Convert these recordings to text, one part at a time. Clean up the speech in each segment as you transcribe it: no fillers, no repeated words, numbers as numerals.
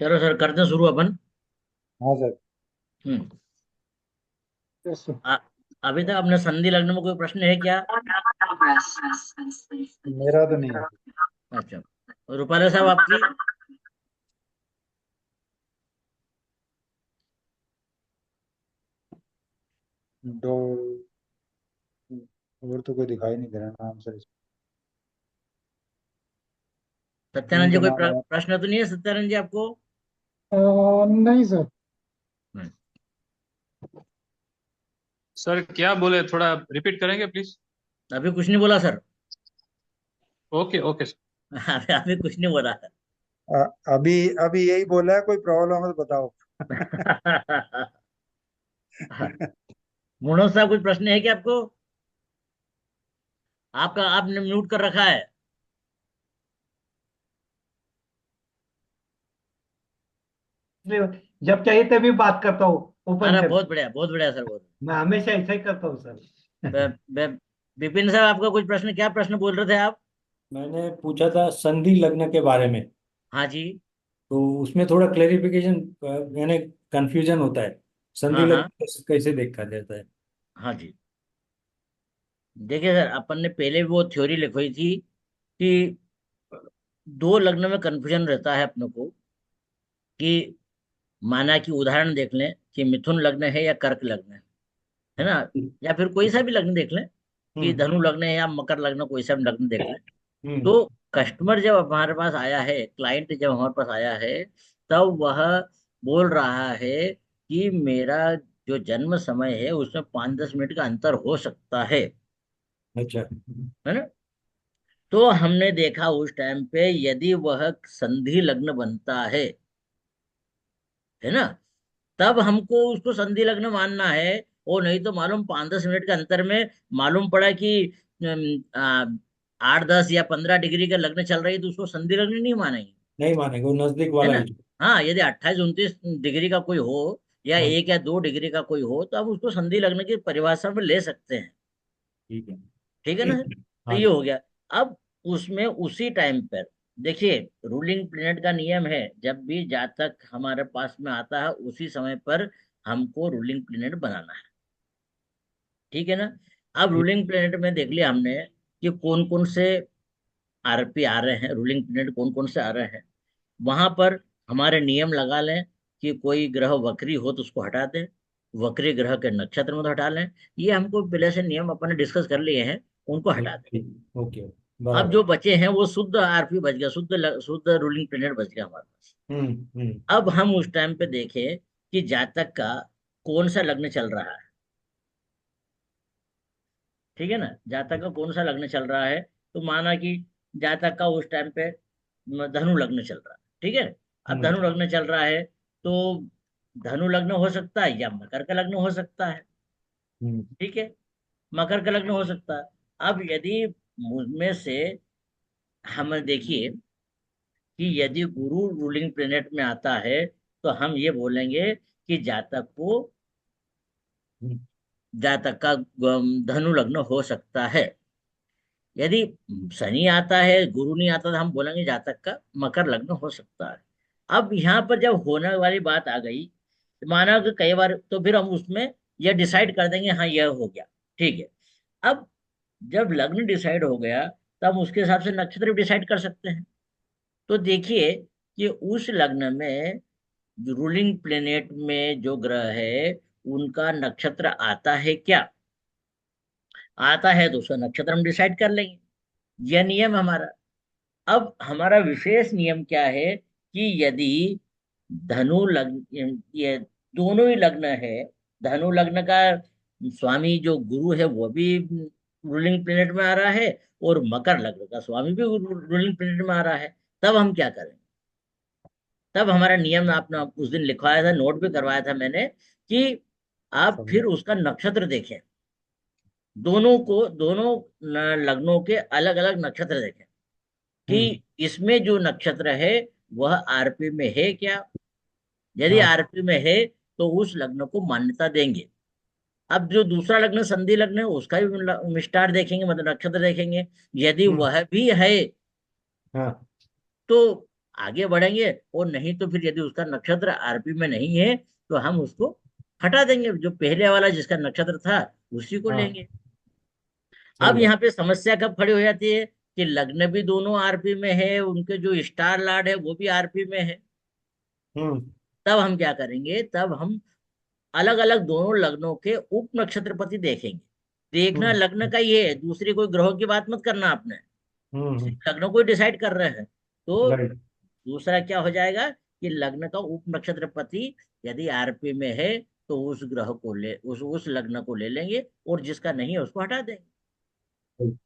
चलो सर, करते हैं शुरू अपन। हाँ सर। हम्म। Yes sir. आ- अभी तक अपने संधि लग्न में कोई प्रश्न है क्या? मेरा तो नहीं है। अच्छा। रूपाला साहब, आपकी? दो और तो कोई दिखाई नहीं दे रहा नाम सर। सत्यानंद जी, इनके कोई नाम है। प्रश्न तो नहीं है सत्यानंद जी आपको? नहीं सर। हम्म। सर क्या बोले, थोड़ा रिपीट करेंगे प्लीज। अभी कुछ नहीं बोला सर। Okay okay sir. अभी कुछ नहीं बोला। अभी अभी यही बोला है, कोई प्रॉब्लम है तो बताओ। मनोज साहब, कुछ प्रश्न है क्या आपको? आपका आपने म्यूट कर रखा है। इसलिए जब चाहिए तभी बात करता हूँ ओपन अरे करके। बहुत बढ़िया सर, बहुत मैं हमेशा ऐसा ही करता हूँ सर। बे- बे- विपिन साहब, आपका कुछ प्रश्न, क्या प्रश्न बोल रहे थे आप? मैंने पूछा था संधि लग्न के बारे में। हाँ जी। तो उसमें थोड़ा क्लेरिफिकेशन, यानी कंफ्यूजन होता है। संधि हाँ लग्न हाँ। कैसे देखा जाता है? हाँ जी। देखिए सर, अपन ने पहले भी वो थ्योरी लिखवाई थी कि दो लग्न में कंफ्यूजन रहता है अपने को। कि माना कि उदाहरण देख लें कि मिथुन लग्न है या कर्क लग्न है ना, या फिर कोई सा भी लग्न देख लें कि हम्म। धनु लग्न है या मकर लग्न, कोई सा भी लग्न देख लें। हम्म। तो कस्टमर जब हमारे पास आया है, क्लाइंट जब हमारे पास आया है, तब वह बोल रहा है कि मेरा जो जन्म समय है उसमें 5-10 मिनट का अंतर हो सकता अच्छा। है ना। तो हमने देखा उस टाइम पे, यदि वह संधि लग्न बनता है ना, तब हमको उसको संधि लग्न मानना है। और नहीं तो मालूम 5-10 मिनट के अंतर में मालूम पड़ा कि 8-10 या 15 डिग्री का लग्न चल रही है, तो उसको संधि लग्न नहीं मानेंगे। नहीं मानेंगे, वो नजदीक है वाला ना। ही। हाँ, यदि 28-29 डिग्री का कोई हो, या हाँ। 1 या 2 डिग्री का कोई हो, तो आप उसको संधि लग्न की परिभाषा में ले सकते हैं। ठीक है। ठीक है ना सर? तो हाँ ये जी। हो गया। अब उसमें उसी टाइम पर देखिए, रूलिंग प्लेनेट का नियम है, जब भी जातक हमारे पास में आता है उसी समय पर हमको रूलिंग प्लेनेट बनाना है। ठीक है ना। अब ठीक। रूलिंग प्लेनेट में देख लिया हमने कि कौन कौन से आरपी आ रहे हैं, रूलिंग प्लेनेट कौन कौन से आ रहे हैं। वहां पर हमारे नियम लगा लें कि कोई ग्रह वक्री हो तो उसको हटा दें, वक्री ग्रह के नक्षत्र में तो हटा लें। ये हमको पहले से नियम अपन ने डिस्कस कर लिए हैं, उनको ठीक हटा दें। ठीक, ओके। अब बराबर। जो बचे हैं वो शुद्ध आरपी बच गया, शुद्ध रूलिंग प्लेनेट बच गया हमारे पास। हम्म। अब हम उस टाइम पे देखें कि जातक का कौन सा लग्न चल रहा है। ठीक है ना, जातक का कौन सा लग्न चल रहा है। तो माना कि जातक का उस टाइम पे धनु लग्न चल रहा है। ठीक है। अब हम्म। धनु लग्न चल रहा है, तो धनु लग्न हो सकता है या मकर का लग्न हो सकता है। हम्म। ठीक है। मकर का लग्न हो सकता है। अब यदि मुझमें से हम देखिए कि यदि गुरु रूलिंग प्लेनेट में आता है, तो हम ये बोलेंगे कि हम्म। जातक का धनु लग्न हो सकता है। यदि शनि आता है, गुरु नहीं आता, तो हम बोलेंगे जातक का मकर लग्न हो सकता है। अब यहाँ पर जब होने वाली बात आ गई, तो माना कि कई बार तो फिर हम उसमें यह डिसाइड कर देंगे, हाँ यह हो गया। ठीक है। अब जब लग्न डिसाइड हो गया, तब हम उसके हिसाब से नक्षत्र भी डिसाइड कर सकते हैं। तो देखिए कि उस लग्न में रूलिंग प्लेनेट में जो ग्रह है, उनका नक्षत्र आता है क्या। आता है तो उसका नक्षत्र हम डिसाइड कर लेंगे। यह नियम हमारा। अब हमारा विशेष नियम क्या है कि यदि धनु लग्न, ये दोनों ही लग्न है, धनु लग्न का स्वामी जो गुरु है वो भी रूलिंग प्लेनेट में आ रहा है, और मकर लग्न का स्वामी भी रूलिंग प्लेनेट में आ रहा है, तब हम क्या करें। तब हमारा नियम आपने उस दिन लिखवाया था, नोट भी करवाया था मैंने, कि आप समझ। फिर उसका नक्षत्र देखें। दोनों को, दोनों लग्नों के अलग अलग नक्षत्र देखें हम्म। कि इसमें जो नक्षत्र है वह आरपी में है क्या। यदि हाँ। आरपी में है तो उस लग्न को मान्यता देंगे। अब जो दूसरा लग्न संधि लग्न है उसका भी स्टार देखेंगे, मतलब नक्षत्र देखेंगे। यदि हम्म। वह भी है हाँ। तो आगे बढ़ेंगे, और नहीं तो फिर यदि उसका नक्षत्र आरपी में नहीं है तो हम उसको हटा देंगे, जो पहले वाला जिसका नक्षत्र था उसी को हाँ, लेंगे। सही अब बात। यहाँ पे समस्या कब खड़ी हो जाती है कि लग्न भी दोनों आरपी में है, उनके जो स्टार लॉर्ड है वो भी आरपी में है। हम्म। तब हम क्या करेंगे, तब हम अलग अलग दोनों लग्नों के उप नक्षत्रपति देखेंगे। देखना हम्म। लग्न का ही है, दूसरे कोई ग्रहों की बात मत करना आपने, हम्म। सिर्फ लग्नों को डिसाइड कर रहे हैं। तो राइट। दूसरा क्या हो जाएगा कि लग्न का उप नक्षत्रपति यदि आरपी में है तो उस ग्रह को ले, उस लग्न को ले लेंगे, और जिसका नहीं है उसको हटा देंगे। ठीक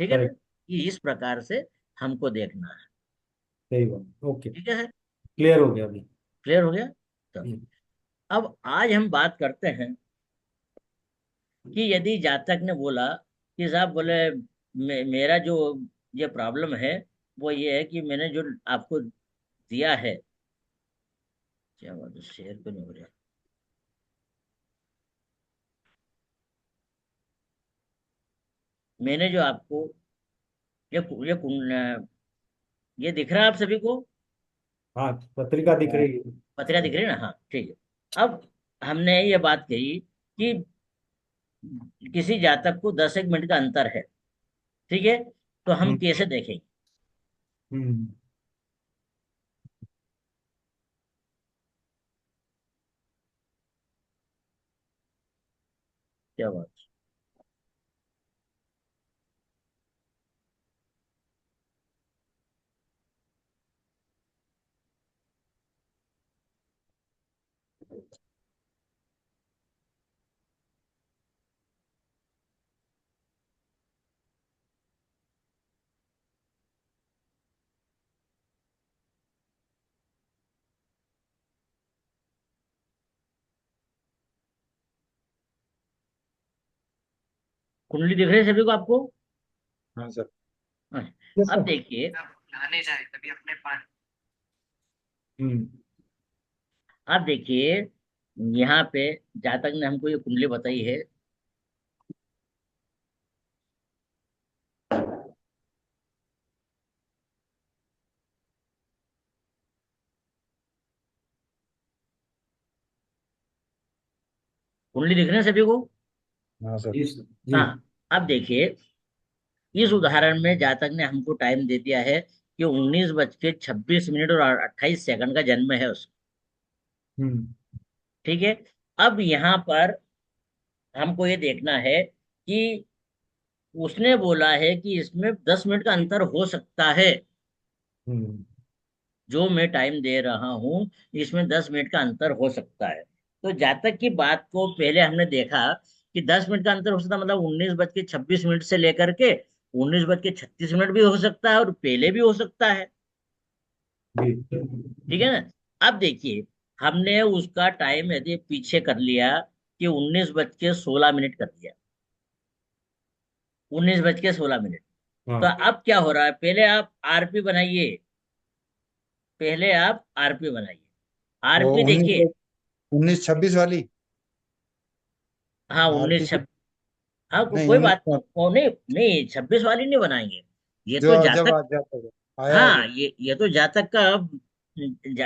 है ना? करेक्ट। ये इस प्रकार से हमको देखना है। सही बात, ओके। ठीक है, क्लियर हो गया अभी। क्लियर हो गया? तो हम्म। अब आज हम बात करते हैं कि यदि जातक ने बोला कि साहब बोले मेरा जो ये प्रॉब्लम है वो ये है कि मैंने जो आपको दिया है, क्या बात है, शेयर क्यों नहीं हो रहा? मैंने जो आपको ये ये दिख रहा है आप सभी को? हाँ, पत्रिका दिख हाँ। रही है। पत्रिका दिख रही है ना? हाँ, ठीक है। अब हमने ये बात कही कि किसी जातक को 10 एक मिनट का अंतर है, ठीक है, तो हम हम्म। कैसे देखेंगे? हम्म। क्या बात? कुंडली दिख रही है सभी को आपको? हाँ सर। हाँ। यस अब सर। देखिए, हम्म। अब देखिए, यहाँ पे जातक ने हमको ये कुंडली बताई है। कुंडली दिख रही है सभी को? हाँ सर। जी जी। हाँ। अब देखिए, इस उदाहरण में जातक ने हमको टाइम दे दिया है कि 19 बज के 26 मिनट और 28 सेकंड का जन्म है उसका। हम्म। ठीक है। अब यहाँ पर हमको ये देखना है कि उसने बोला है कि इसमें 10 मिनट का अंतर हो सकता है। हम्म। जो मैं टाइम दे रहा हूं इसमें 10 मिनट का अंतर हो सकता है। तो जातक की बात को पहले हमने देखा कि 10 मिनट का अंतर हो सकता है, मतलब 19 बज के 26 मिनट से लेकर के 19 बज के 36 मिनट भी हो सकता है, और पहले भी हो सकता है। जी। ठीक है ना? अब देखिए, हमने उसका टाइम यदि पीछे कर लिया कि 19 बज के 16 मिनट कर दिया, 19 बज के 16 मिनट। तो हाँ। अब क्या हो रहा है, पहले आप आरपी बनाइए, पहले आप आरपी बनाइए। वो आरपी देखिए। 19 26 वाली। हाँ, आरपी उन्नीस। की। हाँ, नहीं, कोई बात 19। वो नहीं, नहीं 26 वाली नहीं बनाएंगे। ये जो तो जब जातक। आज जाता है आया है हाँ, जो। ये तो जातक का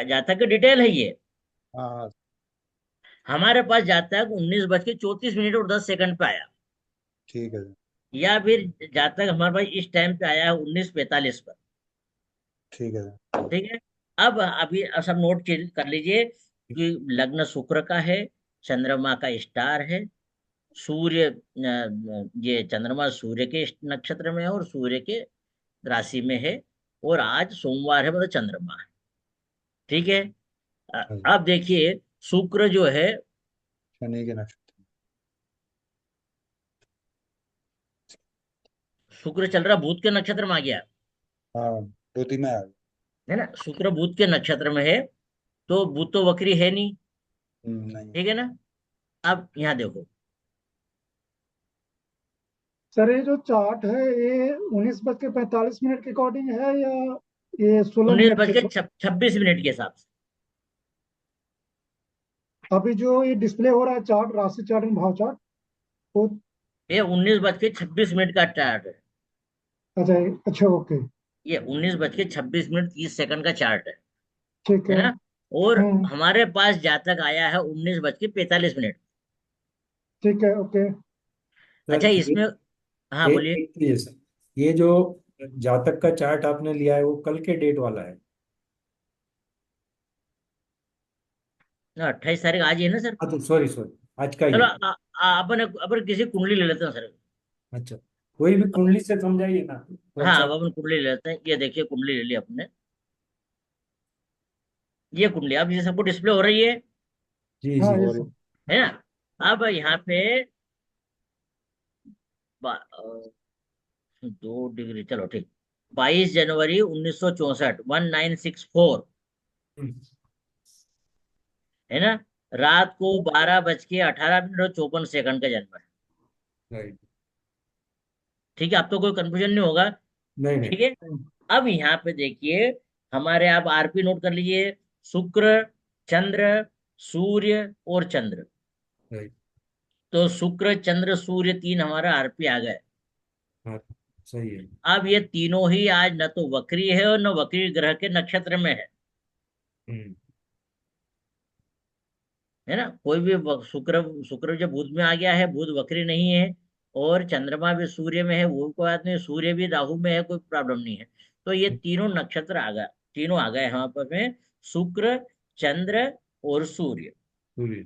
जातक का डिटेल है ये। हाँ हाँ। हमारे पास जातक 19 बज के 34 मिनट और 10 सेकंड पे आया, ठीक है सर। या फिर जातक हमारे पास इस टाइम पे आया है 19:45 पर। ठीक है सर। ठीक है। अब अभी सब नोट कर लीजिए कि लग्न शुक्र का है, चंद्रमा का स्टार है, सूर्य ये चंद्रमा सूर्य के नक्षत्र में है और सूर्य के राशि में है, और आज सोमवार है, मतलब चंद्रमा है। ठीक है। हाँ सर। अब देखिए, शुक्र जो है, शनि के नक्षत्र। शुक्र चल रहा भूत के नक्षत्र में आ गया, हाँ, 2 3 में आ गया। है ना? शुक्र भूत के नक्षत्र में है, तो भूत तो वक्री है नहीं। नहीं। ठीक है ना? अब यहाँ देखो, सर ये जो चार्ट है ये 19 बज के 45 मिनट के अकॉर्डिंग है या ये 16 मिनट के 19 बज के 26 मिनट के हिसाब से। अभी जो ये डिस्प्ले हो रहा है चार्ट, राशि चार्ट एंड भाव चार्ट, वो ये 19 बज के 26 मिनट का चार्ट है। अच्छा अच्छा ओके। ये 19:26:30 का चार्ट ठीक है है। ना। और हम्म। हमारे पास जातक आया है 19:45। ठीक है। ओके। अच्छा सर ये इसमें, हाँ एक बोलिए। एक चीज सर, ये जो जातक का चार्ट आपने लिया है वो कल के डेट वाला है। ना 28 तारीख आज ही है ना सर। हाँ तो सॉरी सॉरी, आज का ही चलो है। अपन अपन किसी कुंडली ले लेते हैं सर। अच्छा, कोई भी कुंडली से समझाइए ना, तो हाँ अच्छा। अब अपन कुंडली ले लेते हैं। ये देखिए कुंडली ले ली अपने। ये कुंडली अब ये सबको डिस्प्ले हो रही जी हाँ जी। Yes sir. है ना। अब यहाँ पे 2 डिग्री, चलो ठीक। 22 जनवरी 1964, 1964, हम्म, है ना। रात को 12:18 और 54 सेकंड का जन्म है। राइट। ठीक है, अब तो कोई कंफ्यूजन नहीं होगा। नहीं नहीं। ठीक है। अब यहाँ पे देखिए, हमारे आप आरपी नोट कर लीजिए। शुक्र, चंद्र, सूर्य और चंद्र। राइट। तो शुक्र चंद्र सूर्य तीन हमारा आरपी आ गए। हाँ सही है। अब ये तीनों ही आज न तो वक्री है और न वक्री ग्रह के नक्षत्र में हम्म। है ना। कोई भी शुक्र, शुक्र जो बुध में आ गया है, बुध वक्री नहीं है। और चंद्रमा भी सूर्य में है, वो कोई बात नहीं। सूर्य भी राहु में है, कोई प्रॉब्लम नहीं है। तो ये तीनों नक्षत्र आ गए, तीनों आ गए यहाँ पर में। शुक्र, चंद्र और सूर्य। सूर्य।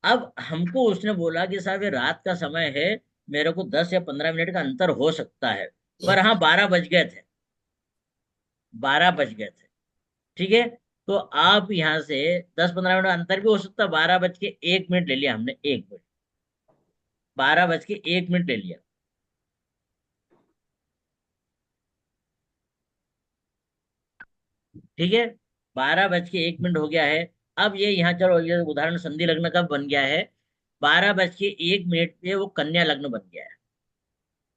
अब हमको उसने बोला कि साहब ये रात का समय है, मेरे को 10 या 15 मिनट का अंतर हो सकता है। पर हाँ 12 बज गए थे, 12 बज गए थे। ठीक है। तो आप यहाँ से 10-15 मिनट का अंतर भी हो सकता है। 12:01 ले लिया हमने, 1 मिनट। 12:01 ले लिया। ठीक है। 12:01 हो गया है। अब ये यहाँ चलो, ये उदाहरण संधि लग्न कब बन गया है। 12:01 पे वो कन्या लग्न बन गया है।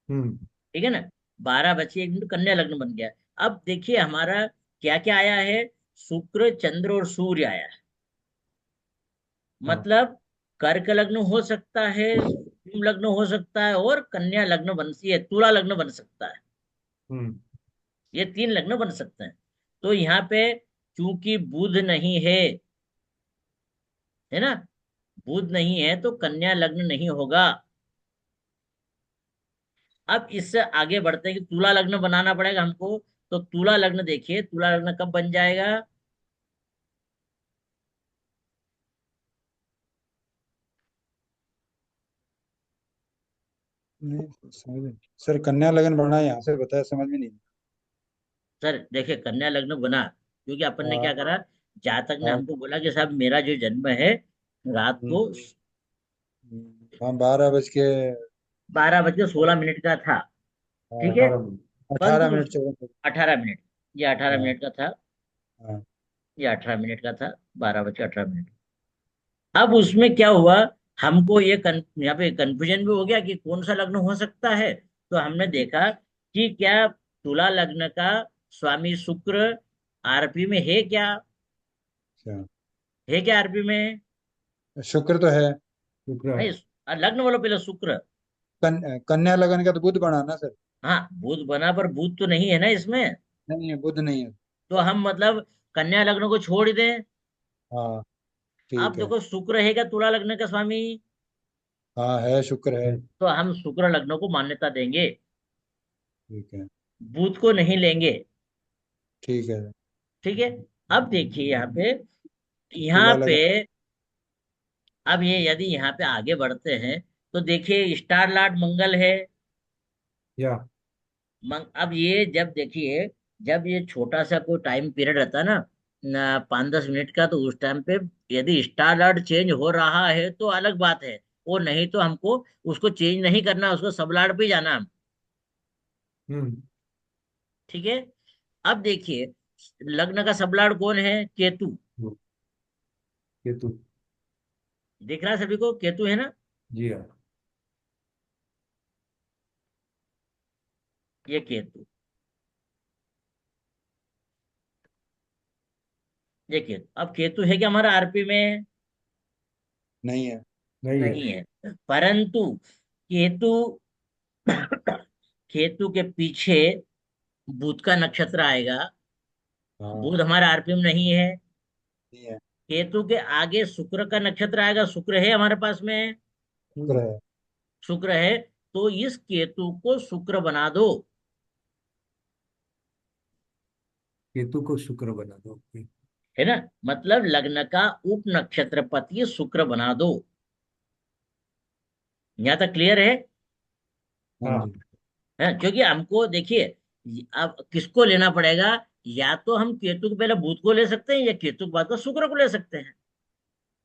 हम्म। ठीक है ना। 12:01 कन्या लग्न बन गया है। अब देखिए हमारा क्या क्या आया है। शुक्र चंद्र और सूर्य आया है। हाँ। मतलब कर्क लग्न हो सकता है, सिंह लग्न हो सकता है, और कन्या लग्न बन सी है, तुला लग्न बन सकता है। हम्म। ये तीन लग्न बन सकते हैं। तो यहाँ पे चूंकि बुध नहीं है ना, बुध नहीं है तो कन्या लग्न नहीं होगा। अब इससे आगे बढ़ते हैं कि तुला लग्न बनाना पड़ेगा हमको। तो तुला लग्न देखिए, तुला लग्न कब बन जाएगा। नहीं समझ नहीं। सर कन्या लगन बढ़ना है, यहाँ से बताया, समझ में नहीं। सर देखिए कन्या लग्न बना क्योंकि अपन ने क्या हाँ करा, जातक ने हाँ। हमको बोला कि साहब मेरा जो जन्म है रात हम्म, को हाँ 12 बज के। 12:16 का था। ठीक है। 18 मिनट। अठारह परंतु मिनट 54। 18 मिनट, ये अठारह हाँ मिनट का था। हाँ। ये 18 मिनट का था, 12:18। अब उसमें क्या हुआ, हमको ये यहाँ पे कंफ्यूजन भी हो गया कि कौन सा लग्न हो सकता है। तो हमने देखा कि क्या तुला लग्न का स्वामी शुक्र आरपी में है क्या। अच्छा, है क्या आरपी में। शुक्र तो है। शुक्र है। नहीं, लग्न बोलो पहले शुक्र। कन्या लगन का तो बुध बना ना सर। हाँ बुध बना, पर बुध तो नहीं है ना इसमें। नहीं है, बुध नहीं है। तो हम मतलब कन्या लग्न को छोड़ दें। हाँ अब ठीक है। देखो शुक्र है क्या तुला लग्न का स्वामी। हाँ है, शुक्र है। तो हम शुक्र लग्न को मान्यता देंगे, ठीक है। बुध को नहीं लेंगे। ठीक है। ठीक है। अब देखिए यहाँ पे, यहाँ तुला पे लगन। अब ये यदि यहाँ पे आगे बढ़ते हैं तो देखिए स्टार लॉर्ड मंगल है। या। अब ये जब देखिए, जब ये छोटा सा कोई टाइम पीरियड रहता है ना 5-10 मिनट का, तो उस टाइम पे यदि स्टार लॉर्ड चेंज हो रहा है तो अलग बात है। वो नहीं तो हमको उसको चेंज नहीं करना, उसको सब लॉर्ड पे ही जाना हम। हम्म। ठीक है। अब देखिए लग्न का सब लॉर्ड कौन है, केतु। केतु। दिख रहा है सभी को, केतु है ना। जी हाँ। ये केतु, ये केतु। अब केतु है क्या हमारा आरपी में। नहीं है। नहीं है। नहीं है। परंतु केतु, केतु के पीछे बुध का नक्षत्र आएगा। हाँ। बुध हमारा आरपीएम नहीं है। नहीं है। केतु के आगे शुक्र का नक्षत्र आएगा, शुक्र है हमारे पास में, शुक्र है। शुक्र है। तो इस केतु को शुक्र बना दो। केतु को शुक्र बना दो। है ना, मतलब लग्न का उप नक्षत्रपति शुक्र बना दो। यहाँ तक क्लियर है? हाँ हाँ। जी। है, क्योंकि हमको देखिए, अब किसको लेना पड़ेगा? या तो हम केतु के पहले बुध को ले सकते हैं, या केतु के बाद को शुक्र को ले सकते हैं।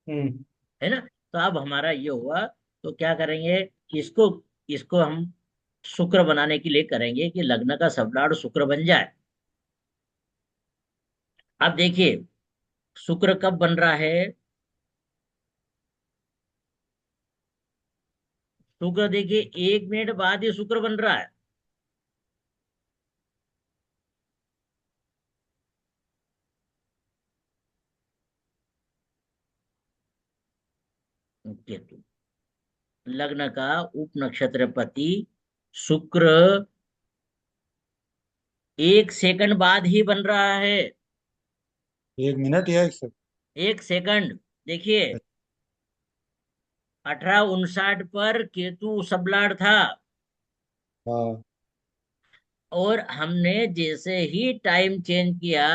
हम्म। है ना। तो अब हमारा ये हुआ, तो क्या करेंगे? इसको इसको हम शुक्र बनाने के लिए करेंगे कि लग्न का सबलाड़ शुक्र बन जाए। अब देखिए, शुक्र कब बन रहा है? शुक्र देखिए 1 मिनट बाद ही शुक्र बन रहा है। केतु, लग्न का उप नक्षत्रपति शुक्र 1 सेकंड बाद ही बन रहा है। 1 मिनट या 1 सेकंड? 1 सेकंड। देखिए, 1859 पर केतु सबलाड़ था, हाँ। और हमने जैसे ही टाइम चेंज किया,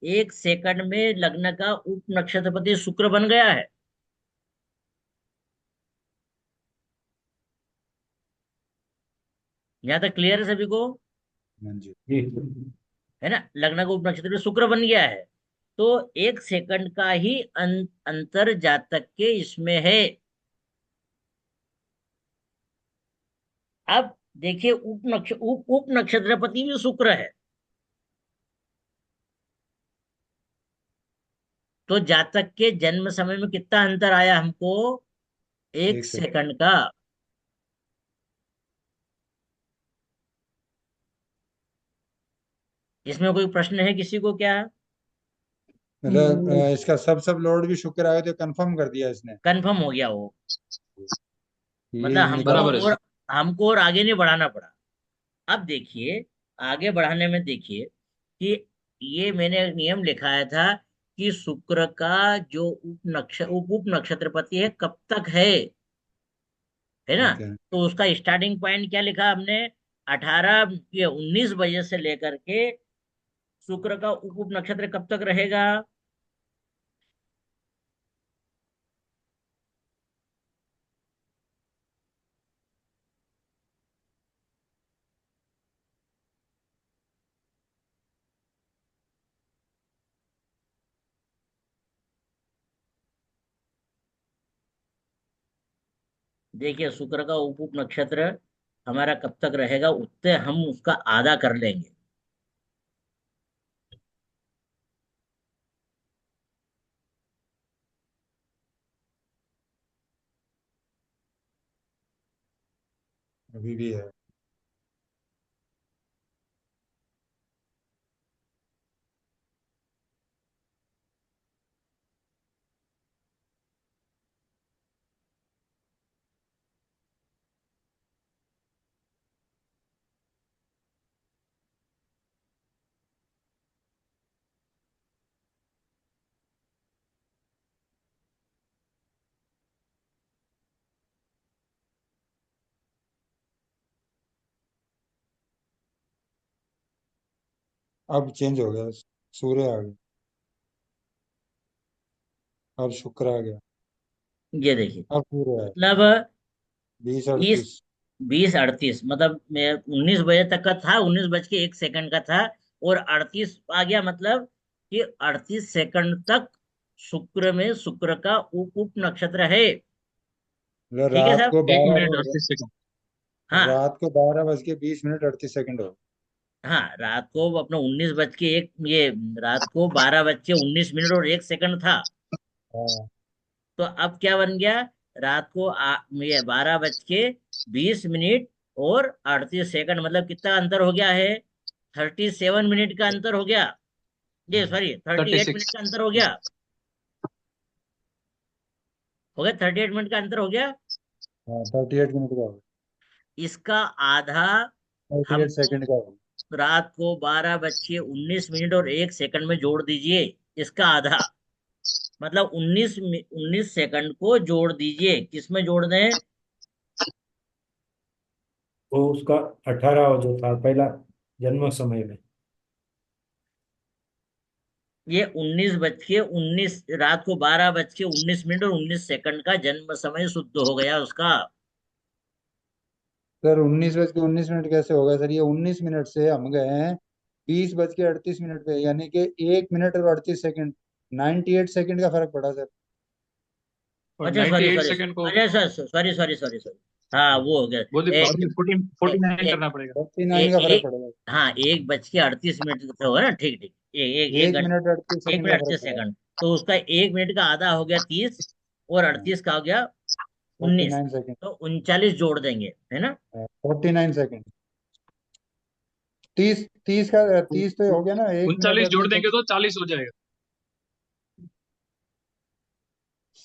1 सेकंड में लग्न का उप नक्षत्रपति शुक्र बन गया है। यहां तक क्लियर है सभी को? हाँ जी। जी। है ना, लग्न का उप नक्षत्र शुक्र बन गया है। तो 1 सेकंड का ही अंतर जातक के इसमें है। अब देखिए, उप नक्षत्रपति भी शुक्र है। तो जातक के जन्म समय में कितना अंतर आया हमको? एक 1 सेकंड। सेकंड का। इसमें कोई प्रश्न है किसी को क्या? मतलब इसका सब लोड भी शुक्र आए तो कंफर्म कर दिया इसने कंफर्म हो गया वो। ये मतलब हमको बराबर है और सर। हमको और आगे नहीं बढ़ाना पड़ा। अब देखिए, आगे बढ़ाने में देखिए कि ये मैंने एक नियम लिखाया था कि शुक्र का जो उप नक्षत्रपति है कब तक है ना। ठीक है। तो उसका स्टार्टिंग पॉइंट क्या लिखा हमने? 18 ये 19 बजे से लेकर के शुक्र का उप नक्षत्र कब तक रहेगा? देखिए, शुक्र का उप नक्षत्र हमारा कब तक रहेगा, उससे हम उसका आधा कर लेंगे। अभी भी है। अब चेंज हो गया। सूर्य आ गया। अब शुक्र आ गया। ये देखिए, अब सूर्य है। मतलब बीस 20 अड़तीस 20:38, मतलब मैं 19 बजे तक का था, 19 बज के 1 सेकंड का था, और 38 आ गया, मतलब कि 38 सेकंड तक शुक्र में शुक्र का उप नक्षत्र है। मतलब ठीक है रात साहब। को एक बारह मिनट हो गया। 38 सेकंड। हाँ। रात को 12:20 मिनट 38 सेकंड हो हाँ, रात को अपना 19 बज के 1, ये रात को 12 बज के 19 मिनट और 1 सेकंड था। हाँ। तो अब क्या बन गया? रात को ये 12 बज के 20 मिनट और 38 सेकंड, मतलब कितना अंतर हो गया है? 37 मिनट का अंतर हो गया। ये हाँ। Sorry, 38 minute 36। का अंतर हो गया। हो गया, 38 मिनट का अंतर हो गया। हाँ 38 मिनट का हो इसका आधा 38 हमको सेकंड का हो रात को 12:19 और 1 सेकंड में जोड़ दीजिए इसका आधा, मतलब 19 सेकंड को जोड़ दीजिए। किसमें जोड़ दें? वो उसका 18 जो था पहला जन्म समय में। ये 19:19, रात को 12:19 और 19 सेकंड का जन्म समय शुद्ध हो गया उसका। सर 19 बज के 19 मिनट कैसे होगा सर? ये 19 मिनट से हम गए हैं 20 बज के 38 मिनट पे, यानी कि 1 मिनट और 38 सेकंड, 98 सेकंड का फर्क पड़ा सर। और अच्छा, ninety sorry eight sorry, second को अच्छा sir, sorry sorry sorry sorry, हाँ वो हो गया। बोल ए, बाद में फोर्टीन ए, 49 ए, करना पड़ेगा। 49 का फर्क एक, पड़ेगा। हाँ 1:38 का होगा ना, ठीक ठीक, एक 1 मिनट 38 सेकंड का मिनट फर्क अड़तीस पड़ा। सेकंड तो उसका 1 मिनट का आधा हो गया 30, और 38 का हो गया 19, 49 सेकंड। तो 39 जोड़ देंगे, है ना? 49 सेकंड। 30 30 का 30 तो हो गया ना, 1 मिनट 39 जोड़ 38 सेकंड। देंगे तो 40 हो जाएगा।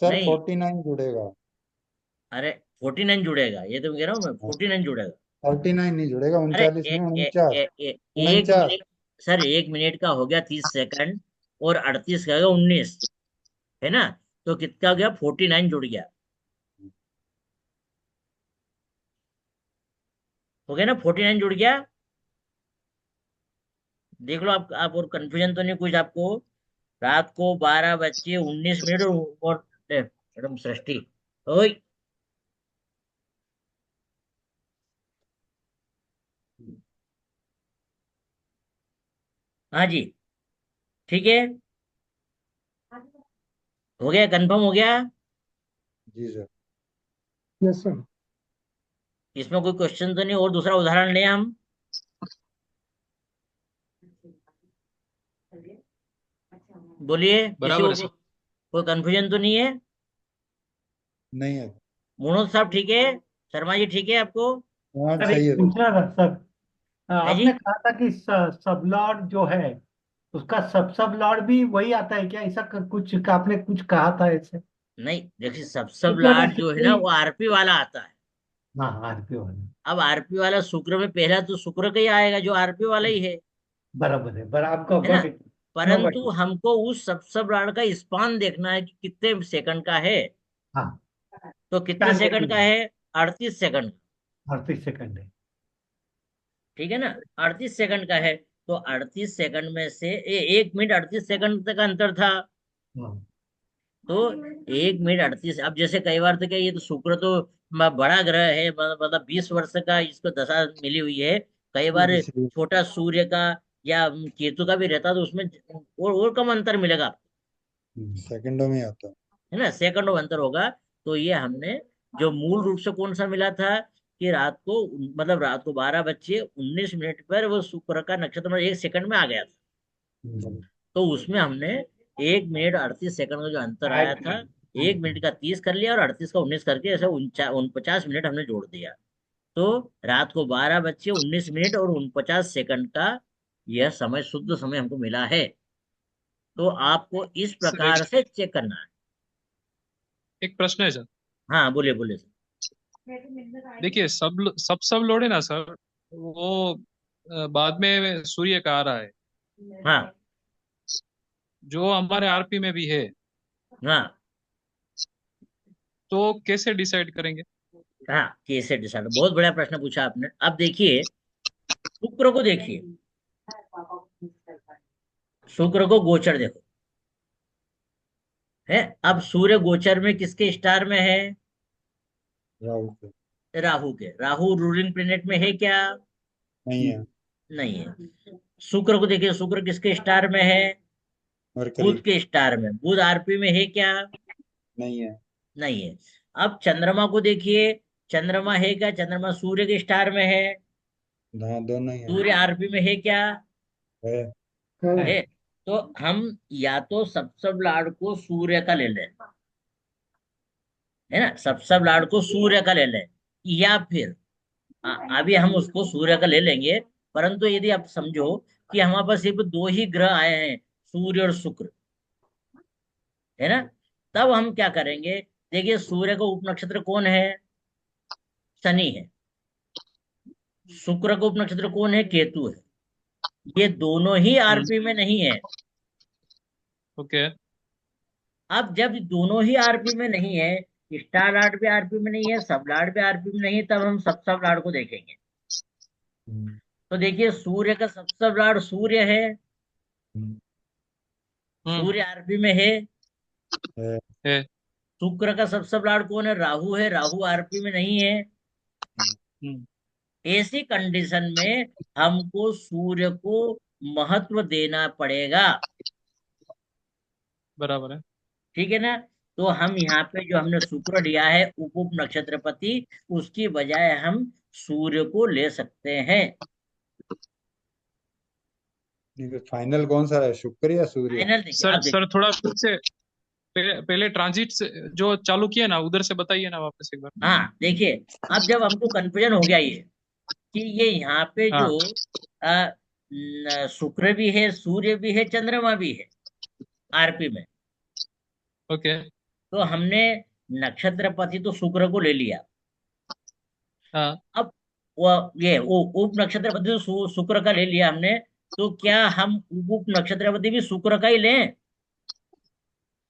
सर नहीं, 49 जुड़ेगा। अरे 49 जुड़ेगा, ये तो कह रहा हूँ मैं, 49 जुड़ेगा। 49 नहीं जुड़ेगा, अरे 39 नहीं, 49। एक 49। मिनट, सर 1 मिनट का हो गया 30 सेकंड, और 38 का हो गया 19, है ना? तो कितना हो गया? 49 जुड़ गया, हो गया ना? 49 जुड़ गया। देख लो आप, और कंफ्यूजन तो नहीं कुछ आपको? रात को 12:19 और मैडम सृष्टि, ओए, हाँ जी, ठीक है, हो गया, कंफर्म हो गया। जी सर। Yes sir. इसमें कोई क्वेश्चन तो नहीं? और दूसरा उदाहरण लें हम। बोलिए, किसी बराबर को है सर। कोई कंफ्यूजन तो नहीं है? नहीं है। मनोज साहब ठीक है? शर्मा जी ठीक है आपको? हाँ सर सही एक है सर। पूछना था सर। है जी? आपने कहा था कि सब लॉर्ड जो है उसका सब लॉर्ड भी वही आता है क्या? ऐसा कुछ आपने कुछ कहा था ऐसे? नहीं, देखिए सब मतलब लाट ऐसे जो है ना कोई। वो आरपी वाला आता है। हाँ आरपी वाला। अब आरपी वाला शुक्र में पहला तो शुक्र का ही आएगा जो आरपी वाला ही है बराबर है, बराबर आपका है ना? Got it. नो गॉट परंतु इट। हमको उस सब लाट का स्पान देखना है कि कितने सेकंड का है। हाँ तो कितने स्पैन सेकंड देखना का है। है? 38 सेकंड। 38 सेकंड है। ठीक है ना? 38 सेकंड का है। तो 38 सेकंड में से 1 मिनट 38 सेकंड तक का अंतर था। हाँ तो 1 मिनट 38, अब जैसे कई बार तो क्या, ये तो शुक्र तो बड़ा ग्रह है, मतलब 20 वर्ष का इसको दशा मिली हुई है। कई बार इसलिए छोटा सूर्य का या केतु का भी रहता तो उसमें और कम अंतर मिलेगा, सेकंडों में आता है। है ना? सेकंडों में अंतर होगा। तो ये हमने जो मूल रूप से कौन सा मिला था कि रात को, मतलब रात को 12:19 पर वो शुक्र का नक्षत्र में 1 सेकंड में आ गया था। तो उसमें हमने 1 मिनट 38 सेकंड का जो अंतर आया था, 1 मिनट का 30 कर लिया और 38 का 19 करके ऐसे 49 मिनट हमने जोड़ दिया। तो रात को 12:19 और 49 सेकंड का यह समय, शुद्ध समय हमको मिला है। तो आपको इस सर एक प्रकार से चेक करना है। एक प्रश्न है सर। हाँ बोलिए बोलिए सर। देखिए सब लोड है ना सर, वो बाद में सूर्य का आ रहा है, हाँ जो हमारे आरपी में भी है। हाँ तो कैसे डिसाइड करेंगे? हाँ, कैसे डिसाइड, बहुत बड़ा प्रश्न पूछा आपने। अब देखिए, शुक्र को देखिए, शुक्र को गोचर देखो, है? अब सूर्य गोचर में किसके स्टार में है? राहु के। राहु के। राहु रूलिंग प्लेनेट में है क्या? नहीं है। नहीं है। शुक्र को देखिए, शुक्र किसके स्टार में है? मरकरी। बुध के स्टार में। बुध आरपी में है क्या? नहीं है। नहीं है। अब चंद्रमा को देखिए, चंद्रमा है क्या? चंद्रमा सूर्य के स्टार में है। हाँ दोनों ही है। सूर्य आरपी में है क्या? है। है। है। तो हम या तो सब लाड को सूर्य का ले लें, है ना? सब लाड को सूर्य का ले लें, या फिर अभी हम उसको सूर्य का ले लेंगे। परंतु यदि आप समझो कि हमारे पास सिर्फ दो ही ग्रह आए हैं, सूर्य और शुक्र, है ना? तब हम क्या करेंगे? देखिए, सूर्य का उप नक्षत्र कौन है? शनि है। शुक्र का उप नक्षत्र कौन है? केतु है। ये दोनों ही आरपी में नहीं है। ओके। अब जब दोनों ही आरपी में नहीं है, स्टार लार्ड भी आरपी में नहीं है, सब लार्ड भी आरपी में नहीं है, तब हम सब लार्ड को देखेंगे। हम्म, तो देखिए, सूर्य का सब लार्ड सूर्य है, हम्म, हम्म। सूर्य आरपी में है। है, है। शुक्र का सब लार्ड कौन है? राहु है, राहु आरपी में नहीं है। हम्म। ऐसी कंडीशन में हमको सूर्य को महत्व देना पड़ेगा। बराबर है। ठीक है ना? तो हम यहाँ पे जो हमने शुक्र लिया है उप नक्षत्रपति, उसकी बजाय हम सूर्य को ले सकते हैं। फाइनल कौन सा है, शुक्र या सूर्य? फाइनल देखिए, सर अब सर देखिए। थोड़ा फिर से पहले ट्रांजिट से जो चालू किया ना उधर से बताइए ना वापस एक बार। हाँ देखिए, अब जब हमको कंफ्यूजन हो गया ये कि ये यहाँ पे हाँ। जो शुक्र भी है, सूर्य भी है, चंद्रमा भी है आरपी में, ओके। तो हमने नक्षत्रपति तो शुक्र को ले लिया। हाँ। अब वो उप नक्षत्रपति तो शुक्र का ले लिया हमने, तो क्या हम उप नक्षत्रपति भी शुक्र का ही लें,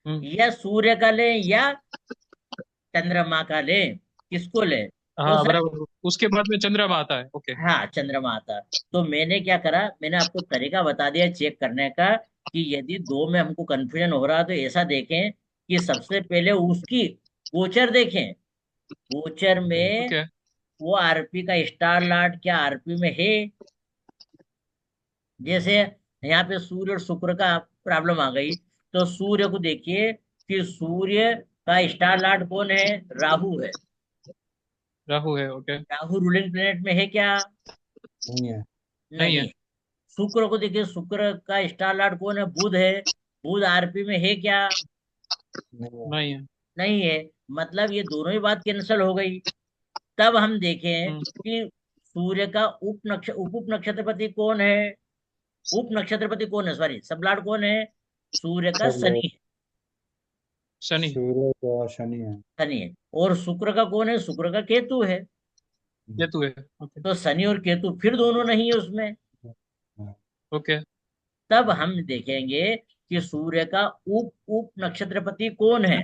हम्म। या सूर्य का लें, या चंद्रमा का लें? किसको लें? तो हाँ सर, बराबर, उसके बाद में चंद्रमा आता है। ओके। हाँ, चंद्रमा आता। तो मैंने क्या करा, मैंने आपको तरीका बता दिया चेक करने का, कि यदि दो में हमको कंफ्यूजन हो रहा तो ऐसा देखें कि सबसे पहले उसकी गोचर देखें। गोचर में ओके। वो आरपी का स्टार लॉर्ड क्या आरपी में है? जैसे यहाँ पे सूर्य और शुक्र का प्रॉब्लम आ गई, तो सूर्य को देखिए कि सूर्य का स्टार लॉर्ड कौन है? राहु है। राहु है। ओके। राहु रूलिंग प्लेनेट में है क्या? नहीं है। नहीं नहीं है। है। शुक्र को देखिए, शुक्र का स्टार लॉर्ड कौन है? बुध है। बुध आरपी में है क्या? नहीं है। नहीं है। नहीं है। मतलब ये दोनों ही बात कैंसिल हो गई। तब हम देखें हम्म। कि सूर्य का उप नक्षत्रपति कौन है? उप नक्षत्रपति कौन है, सॉरी, सब लॉर्ड कौन है? सूर्य का सब शनि लोग। है। शनि। सूर्य का शनि है। शनि है। और शुक्र का कौन है? शुक्र का केतु है। केतु है। ओके। तो शनि और केतु फिर दोनों नहीं है उसमें। हाँ, ओके। तब हम देखेंगे कि सूर्य का उप उप नक्षत्रपति कौन है।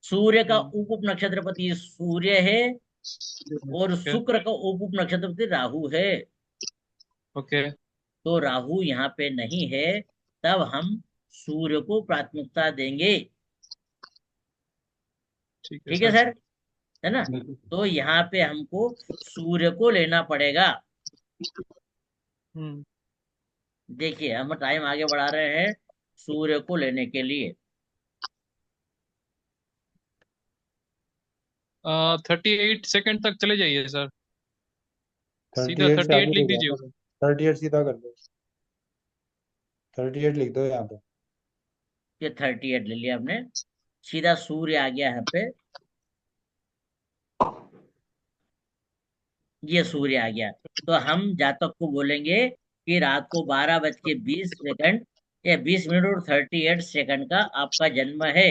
सूर्य का हम्म। उप नक्षत्रपति सूर्य है, और ओके। शुक्र का उप नक्षत्रपति राहु है। ओके। तो राहु यहाँ पे नहीं है, तब हम सूर्य को प्राथमिकता देंगे। ठीक है ठीक है सर। सर, है ना? बिल्कुल। तो यहाँ पे हमको सूर्य को लेना पड़ेगा। हम्म। देखिए, हम टाइम आगे बढ़ा रहे हैं सूर्य को लेने के लिए। 38 सेकंड तक चले जाइए सर। थर्टी सीधा एट से 38 आगे ले लिख दीजिए जाना। उधर। 38 सीधा कर दो। 38 लिख दो यहाँ पे। ये 38 ले लिया हमने। सीधा सूर्य आ गया यहाँ पे। ये सूर्य आ गया। तो हम जातक को बोलेंगे कि रात को 12:20 या 20 मिनट और 38 सेकंड का आपका जन्म है।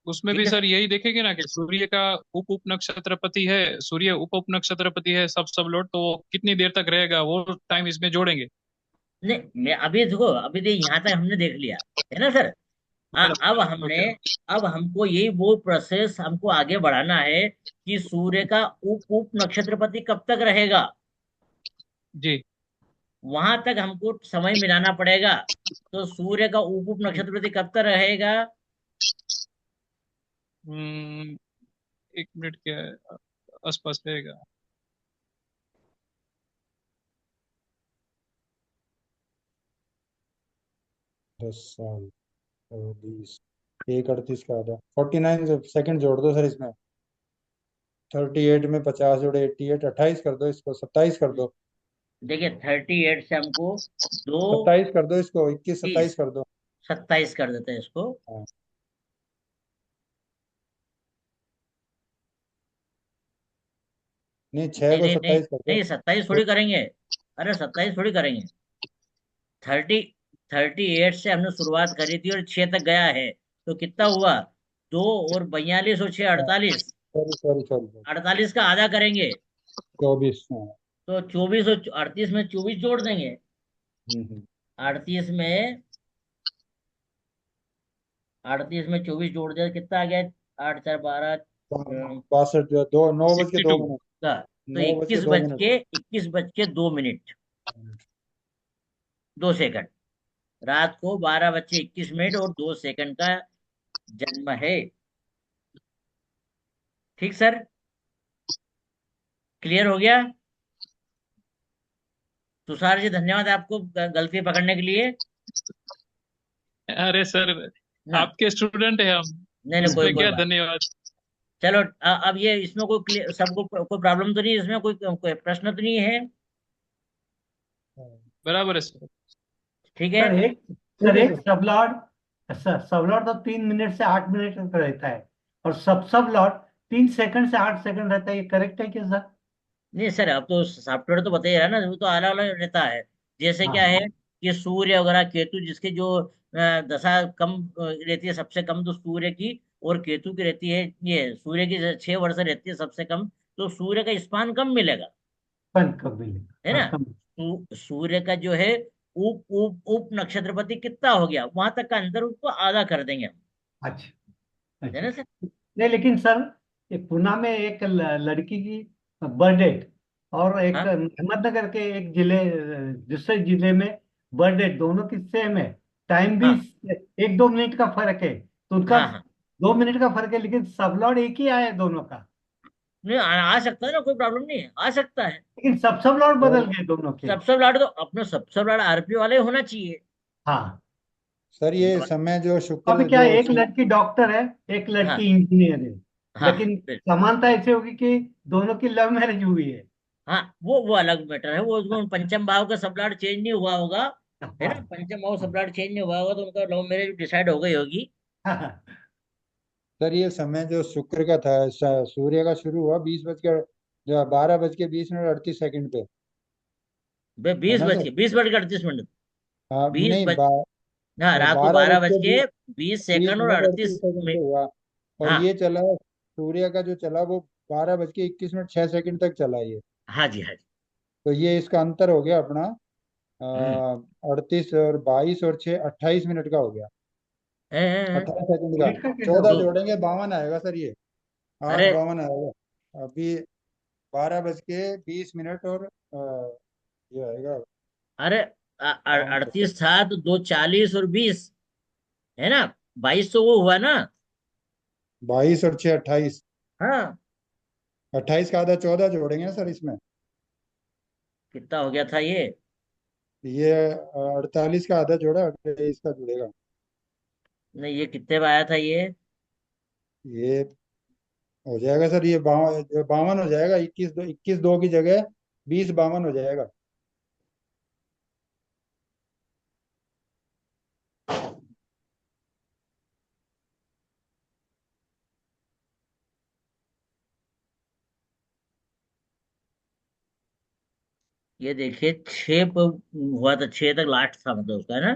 उसमें ठीक भी है सर सर? यही देखेंगे ना कि सूर्य का उप उप नक्षत्रपति है, सूर्य उप नक्षत्रपति है सब लोट, तो वो कितनी देर तक रहेगा वो टाइम इसमें जोड़ेंगे। नहीं, मैं अभी देखो, अभी देख यहाँ तक हमने देख लिया, है ना सर? हाँ, अब हमने, ओके। अब हमको यही वो प्रोसेस हमको आगे बढ़ाना है कि सूर्य का उप उप नक्षत्रपति कब तक रहेगा, जी। वहां तक हमको समय मिलाना पड़ेगा। तो सूर्य का उप उप नक्षत्रपति कब तक रहेगा? हम्म, 1 मिनट के आसपास रहेगा। 10 साल और 20, 1:38 का आधा, 49 सेकंड जोड़ दो सर इसमें। 38 में 50 जोड़े 88, 28 कर दो इसको, 27 कर दो। देखिए, 38 से हमको दो 27 कर दो इसको, 21 27 तीस कर दो। 27 कर देते हैं इसको। हाँ। नहीं, 6 नहीं को नहीं नहीं 27 कर दो। नहीं, 27 थोड़ी करेंगे। अरे 27 थोड़ी करेंगे। 38 से हमने शुरुआत करी थी और 6 तक गया है, तो कितना हुआ? 2 और 42 और 6 48। Sorry sorry sorry sorry. 48 का आधा करेंगे। 24, हाँ। तो 24 और 38 में 24 जोड़ देंगे। हम्म 38 में 24 जोड़ दिया, कितना आ गया? 8 4 12, 62 जो 9 बज के 2 62। मिनट का तो 9 बज के 2 मिनट 21 बज के 2 मिनट 2 सेकंड। रात को 12 बज के 21 मिनट और 2 सेकंड का जन्म है। ठीक सर, क्लियर हो गया? तुषार जी धन्यवाद आपको गलती पकड़ने के लिए। अरे सर, हाँ, आपके स्टूडेंट है हम, नहीं नहीं, कोई इसमें कोई क्या बात। धन्यवाद। चलो अब ये इसमें कोई सबको कोई प्रॉब्लम तो नहीं, इसमें कोई प्रश्न तो नहीं है? बराबर है सर। ठीक है। सर एक ठीक सर है एक सर। सबलॉट, सबलॉट तो 3 मिनट से 8 मिनट तक रहता है, और सबलॉट 3 सेकंड से 8 सेकंड रहता है, ये करेक्ट है क्या सर? नहीं सर, अब तो सॉफ्टवेयर तो बता ही रहा है ना, वो तो अलग अलग रहता है। जैसे क्या है हाँ कि सूर्य वगैरह केतु, जिसके जो दशा कम रहती है सबसे कम, तो सूर्य की और केतु की रहती है, ये सूर्य की 6 वर्ष रहती है सबसे कम, तो सूर्य का स्पान कम मिलेगा, कम कब मिलेगा, है हाँ ना? कम। सूर्य का जो है उप उप उप नक्षत्रपति कितना हो गया, वहां तक का अंतर उसको आधा कर देंगे हम, अच्छा है अच्छा। ना सर? नहीं लेकिन सर, ये पुणे में एक लड़की की बर्थडे, और एक हाँ अहमदनगर के एक जिले, दूसरे जिले में बर्थडे, दोनों की सेम है। टाइम भी हाँ 1-2 मिनट का फर्क है, तो उनका हाँ हाँ। 2 मिनट का फर्क है, लेकिन सब लॉट एक ही आया है दोनों का। नहीं, आ सकता है ना, कोई प्रॉब्लम नहीं है, आ सकता है। लेकिन सब लॉट सर बदल गए दोनों के। सबसे लाड तो अपने सबसे लाड आरपी वाले होना चाहिए। हाँ, सर ये समय जो अभी शुक्र क्या है, जो एक लड़की डॉक्टर है, एक हाँ लड़की इंजीनियर है, हाँ हाँ लेकिन समानता ऐसे होगी कि दोनों की लव मैरिज हुई है। हाँ, वो अलग मैटर है, वो उसको पंचम भाव का सबलाट चेंज नहीं हुआ होगा, है ना? हाँ पंचम भाव सबलाट चेंज नहीं हुआ होगा तो उनका लव मैरिज डिसाइड हो गई होगी। हाँ सर ये समय जो शुक्र का था, सूर्य का शुरू हुआ 12 बज के 20 मिनट 38 सेकंड पे, वे है बीस ना बज सर? के बीस बज के 38 मिनट हाँ बीस नहीं, बज हाँ, रात को बारह बारह बज बज के के बीस बीस बीस सेकंड और मिनट अड़तीस अड़तीस सेकंड पे मिनट हुआ। और हाँ ये चला, सूर्य का जो चला वो 12 बज के 21 मिनट 6 सेकंड तक चला ये। हाँ जी, हाँ जी। तो ये इसका अंतर हो गया अपना हम्म 38 और 22 और 6 28 मिनट का हो गया, है। 28 सेकंड का। मिनट का कैसा 14 हुआ? तो जोड़ेंगे 52 आएगा सर ये, अरे 8 52 आएगा अभी। 12 बज के 20 मिनट और ये आएगा अरे 52 38 था तो 2 40 और 20, है ना? 22 तो वो हुआ ना। 22 और 6 28। हाँ, 28 का आधा 14 जोड़ेंगे ना सर इसमें। कितना हो गया था ये? ये 48 का आधा जोड़ा 28 का जुड़ेगा। नहीं, ये कितने में आया था ये? ये हो जाएगा सर, ये 52 हो जाएगा, 21 2 की जगह 20 52 हो जाएगा। ये देखिए, 6 पर हुआ था, 6 तक लास्ट था मतलब उसका, है ना?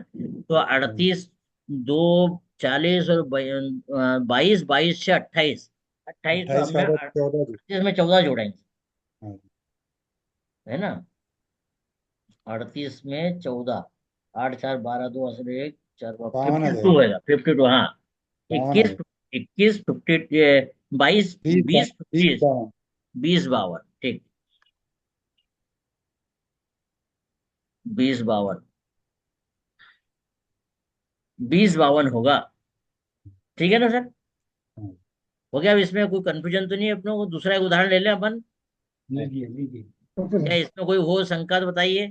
तो 38, 2 40 और 22, 22 से 28, 28 में 28 का हमने आधा 14 जी। 38 में 14 जोड़ेंगे, हाँ, है ना? 38 में 14, 8 4 12 2 1 52 आ 52 जाएगा, होएगा, 52, हाँ। 52 आ 21, जाएगा। 21 50, 22, 20 20 20 25, 52। 20 52, ठीक। 20 52, 20 52 होगा। ठीक है ना सर? हाँ, हो गया? अब इसमें कोई कंफ्यूजन तो नहीं है अपनों को? दूसरा एक उदाहरण ले लें अपन। हाँ। लीजिए लीजिए। ओके क्या सर। इसमें कोई हो शंका तो बताइए।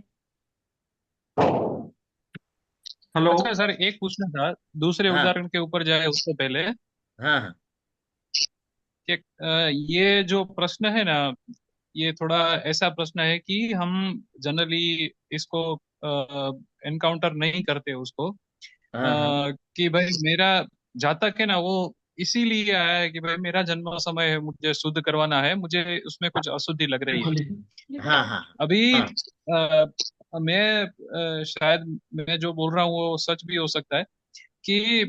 हेलो। अच्छा सर, एक पूछना था, दूसरे हाँ उदाहरण के ऊपर जाए उससे पहले, हाँ हाँ कि ये जो प्रश्न है ना, ये थोड़ा ऐसा प्रश्न है कि हम जनरली इसको एनकाउंटर नहीं करते उसको, हाँ हाँ कि भाई मेरा जातक है ना, वो इसीलिए आया है कि भाई मेरा जन्म समय है, मुझे शुद्ध करवाना है, मुझे उसमें कुछ अशुद्धि लग रही देखो है। लीजिए। हाँ हाँ अभी हाँ मैं शायद मैं जो बोल रहा हूँ वो सच भी हो सकता है कि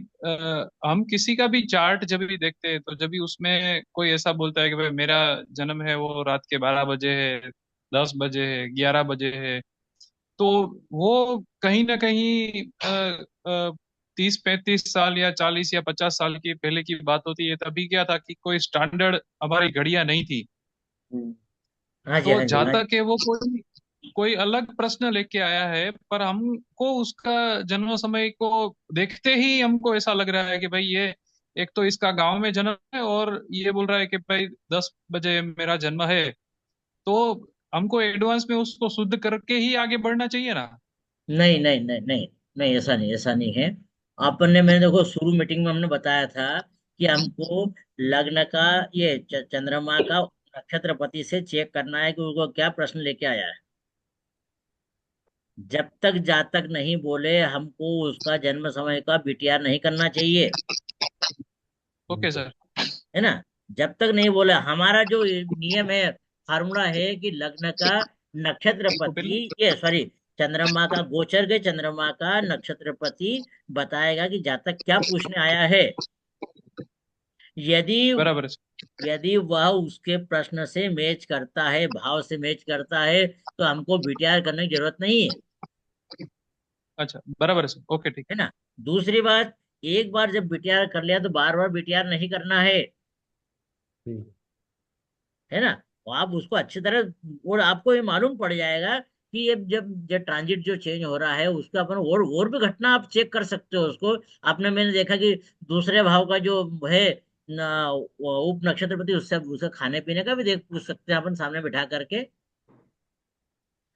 हम किसी का भी चार्ट जब भी देखते हैं तो जब भी उसमें कोई ऐसा बोलता है कि भाई मेरा जन्म है वो रात के 12 बजे है, 10 बजे है, 11 बजे है, तो वो कहीं ना कहीं 30 35 साल या 40 या 50 साल की पहले की बात होती है। तभी क्या था कि कोई स्टैंडर्ड हमारी घड़ियां नहीं थी। हम्म, हाँ जी, तो हाँ जी, जहाँ हाँ जी। तक है वो कोई कोई अलग प्रश्न लेके आया है, पर हमको उसका जन्म समय को देखते ही हमको ऐसा लग रहा है कि भाई ये एक तो इसका गांव में जन्म है, और ये बोल रहा है कि भाई 10 बजे मेरा जन्म है। तो हमको एडवांस में उसको शुद्ध करके ही आगे बढ़ना चाहिए ना। नहीं नहीं नहीं नहीं, नहीं ऐसा नहीं, ऐसा नहीं है। अपन ने, मैंने देखो शुरू मीटिंग में हमने बताया था कि हमको लग्न का, ये चंद्रमा का नक्षत्रपति से चेक करना है कि उसको क्या प्रश्न लेके आया है। जब तक जातक नहीं बोले हमको उसका जन्म समय का बीटीआर नहीं करना चाहिए, ओके सर। है ना। जब तक नहीं बोले, हमारा जो नियम है, फार्मूला है कि लग्न का तो पहले नक्षत्रपति, ये सॉरी, चंद्रमा का गोचर के चंद्रमा का नक्षत्रपति बताएगा कि जातक क्या पूछने आया है। यदि बराबर है सर। यदि वह उसके प्रश्न से मैच करता है, भाव से मैच करता है, तो हमको बीटीआर करने की जरूरत नहीं है। अच्छा, बराबर है सर, ओके ठीक। है ना। दूसरी बात, एक बार जब बीटीआर कर लिया तो बार बार बीटीआर नहीं करना है। ठीक। है ना। तो आप उसको अच्छी तरह, और आपको ये मालूम पड़ जाएगा कि ये जब जब ट्रांजिट जो चेंज हो रहा है उसका अपन और भी घटना आप चेक कर सकते हो उसको। आपने, मैंने देखा कि दूसरे भाव का जो है न, वो उप नक्षत्रपति, उससे उसका खाने पीने का भी देख पूछ सकते हैं अपन सामने बिठा करके।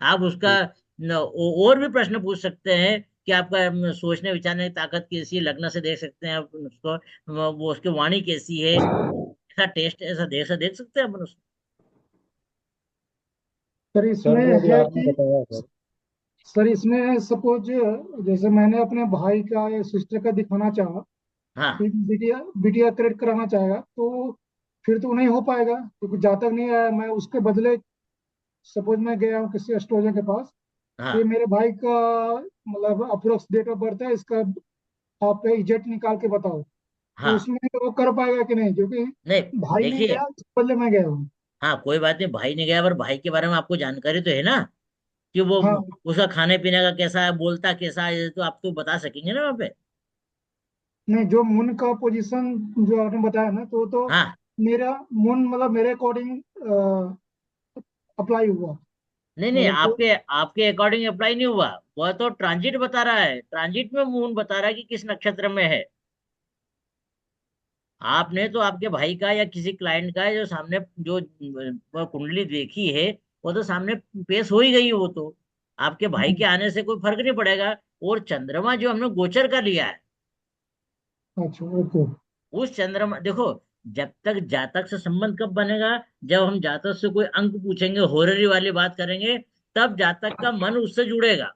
आप उसका ठीक। और भी प्रश्न पूछ सकते हैं कि आपका सोचने विचारने की ताकत कैसी है, लग्न से देख सकते हैं आप उसको। वो उसकी वाणी कैसी है, ऐसा टेस्ट, ऐसा देख सकते हैं अपन उसको। सर सर इसमें जो अभी है आपने कि, बताया सर। सर इसमें सपोज जैसे मैंने अपने भाई का या सिस्टर का दिखाना चाहा, हाँ फिर बिटिया बिटिया करेक्ट कराना चाहेगा तो फिर तो नहीं हो पाएगा क्योंकि जब तक नहीं आया मैं उसके बदले, सपोज मैं गया हूँ किसी एस्ट्रोलॉजर के पास, ये हाँ मेरे भाई का मतलब अप्रोक्स डेट ऑफ बर्थ है, इसका आप एग्जैक्ट निकाल के बताओ, तो हाँ। उसमें वो कर पाएगा कि नहीं, क्योंकि नहीं, भाई नहीं देखिए, गया उसके बदले मैं गया हूँ। हाँ कोई बात नहीं, भाई नहीं गया, पर भाई के बारे में आपको जानकारी तो है ना, कि वो हाँ उसका खाने पीने का कैसा है, बोलता कैसा है, ये तो आप तो बता सकेंगे ना वहाँ पे। नहीं, जो मून का पोजीशन जो आपने बताया ना, तो हाँ। मेरा मून मतलब मेरे अकॉर्डिंग अप्लाई हुआ, नहीं नहीं, मतलब कोई। आपके आपके अकॉर्डिंग अप्लाई नहीं हुआ। वह तो ट्रांजिट बता रहा है, ट्रांजिट में मून बता रहा है कि किस नक्षत्र में है। आपने तो आपके भाई का या किसी क्लाइंट का जो सामने जो वह कुंडली देखी है, वो तो सामने पेश हो ही गई है वो तो। आपके भाई के आने से कोई फर्क नहीं पड़ेगा। और चंद्रमा जो हमने गोचर का लिया है, अच्छा ओके। उस चंद्रमा देखो, जब तक जातक से संबंध कब बनेगा, जब हम जातक से कोई अंक पूछेंगे, होररी वाली बात करेंगे, तब जातक का मन उससे जुड़ेगा।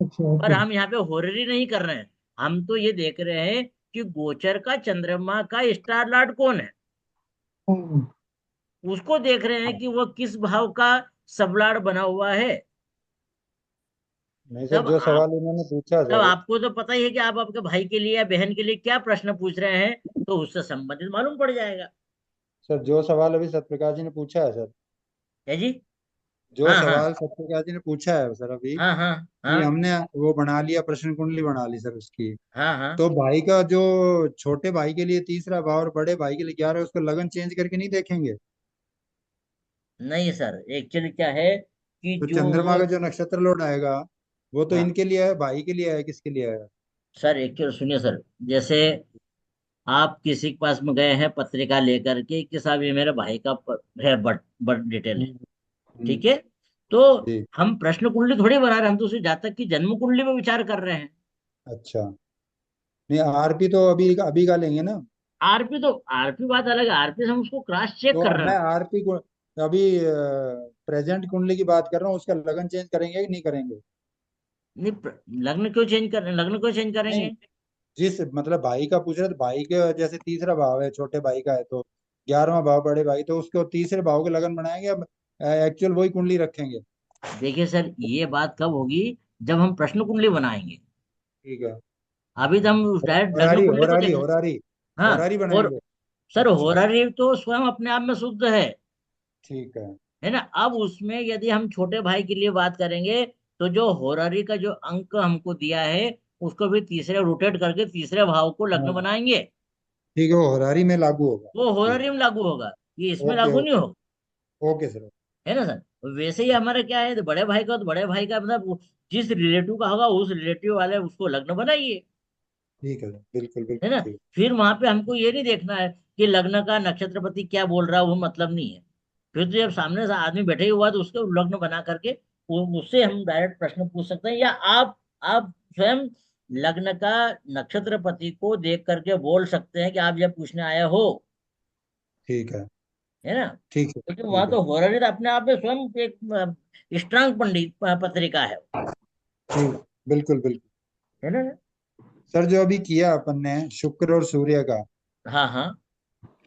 अच्छा पर ओके। हम यहाँ पे होररी नहीं कर रहे हैं। हम तो ये देख रहे हैं कि गोचर का चंद्रमा का स्टार लॉर्ड कौन है, हाँ उसको देख रहे हैं कि वह किस भाव का सबलाड़ बना हुआ है। नहीं सर, तब जो आप सवाल उन्होंने पूछा तब सर। आपको तो पता ही है कि आप आपके भाई के लिए या बहन के लिए क्या प्रश्न पूछ रहे हैं, तो उससे संबंधित मालूम पड़ जाएगा। सर जो सवाल अभी सत्यप्रकाश जी ने पूछा है सर, है जी। जो हाँ हाँ सवाल सत्यप्रकाश जी ने पूछा है सर अभी, हाँ हाँ कि हाँ हमने वो बना लिया, प्रश्न कुंडली बना ली सर उसकी। हाँ हाँ। तो भाई का जो छोटे भाई के लिए तीसरा भाव और बड़े भाई के लिए 11, उसको लगन चेंज करके नहीं देखेंगे? नहीं सर, एक्चुअली क्या है कि तो जो चंद्रमा वो, का जो नक्षत्र लोड आएगा, वो तो हाँ इनके लिए है, भाई के लिए है, किसके लिए है? सर, एक्चुअली सुनिए सर, जैसे आप किसी के पास में गए हैं पत्रिका लेकर के कि साहब ये मेरे भाई का है, बर्थ बर्थ डिटेल है, हम्म, हम्म, ठीक है। तो जी। हम प्रश्न कुंडली थोड़ी बना रहे हैं, हम तो उसी जातक की जन्म कुंडली में विचार कर रहे हैं। अच्छा। नहीं, आरपी तो अभी अभी का लेंगे ना। आरपी बात अलग है, आरपी से हम उसको क्रॉस चेक तो कर अब रहे मैं हैं। आरपी को अभी प्रेजेंट कुंडली की बात कर रहा हूँ, उसका लगन चेंज करेंगे कि नहीं करेंगे? नहीं, लग्न क्यों चेंज कर रहे हैं, लग्न क्यों चेंज नहीं, करेंगे। जिस मतलब भाई का पूछ रहे, तो भाई के जैसे तीसरा भाव है, छोटे भाई का है तो 11वां भाव, बड़े भाई तो उसको तीसरे भाव के लगन बनाएंगे, अब एक्चुअल वही कुंडली रखेंगे? देखिए सर, ये बात कब होगी, जब हम प्रश्न कुंडली बनाएंगे। ठीक है। अभी तो हम डायरेक्ट लग्न होरारी कुंडली को होरारी देख रहे होरारी हैं। हाँ। होरारी और बनाएंगे। सर, अच्छा, होरारी तो स्वयं अपने आप में शुद्ध है। ठीक है। है ना। अब उसमें यदि हम छोटे भाई के लिए बात करेंगे, तो जो होरारी का जो अंक हमको दिया है, उसको भी तीसरे रोटेट करके तीसरे भाव को लग्न हाँ बनाएंगे। ठीक है, वो हरारी में लागू होगा। वो ठीक होरारी में लागू होगा, ये है, इसमें ओके लागू नहीं ओके। होगा। Okay sir. है ना सर। वैसे ही हमारा क्या है, तो बड़े भाई का, तो बड़े भाई का मतलब जिस रिलेटिव का होगा उस रिलेटिव वाले उसको लग्न बनाइए। ठीक है सर, बिल्कुल है बिल्कुल ना। ठीक। फिर वहां पे हमको ये नहीं देखना है कि लग्न का नक्षत्रपति क्या बोल रहा है, वो मतलब नहीं है। फिर तो जब सामने से आदमी बैठे ही हुआ तो उसके लग्न बना करके वो उससे हम डायरेक्ट प्रश्न पूछ सकते हैं, या आप स्वयं लग्न का नक्षत्रपति को देख करके बोल सकते हैं कि आप जब पूछने आए हो। ठीक है। है ना। ठीक है। क्योंकि वहां ठीक है। तो होरारित अपने आप में स्वयं एक स्ट्रांग पंडित पत्रिका है। ठीक, बिल्कुल बिल्कुल। है ना। सर जो अभी किया अपन ने शुक्र और सूर्य का, हाँ हाँ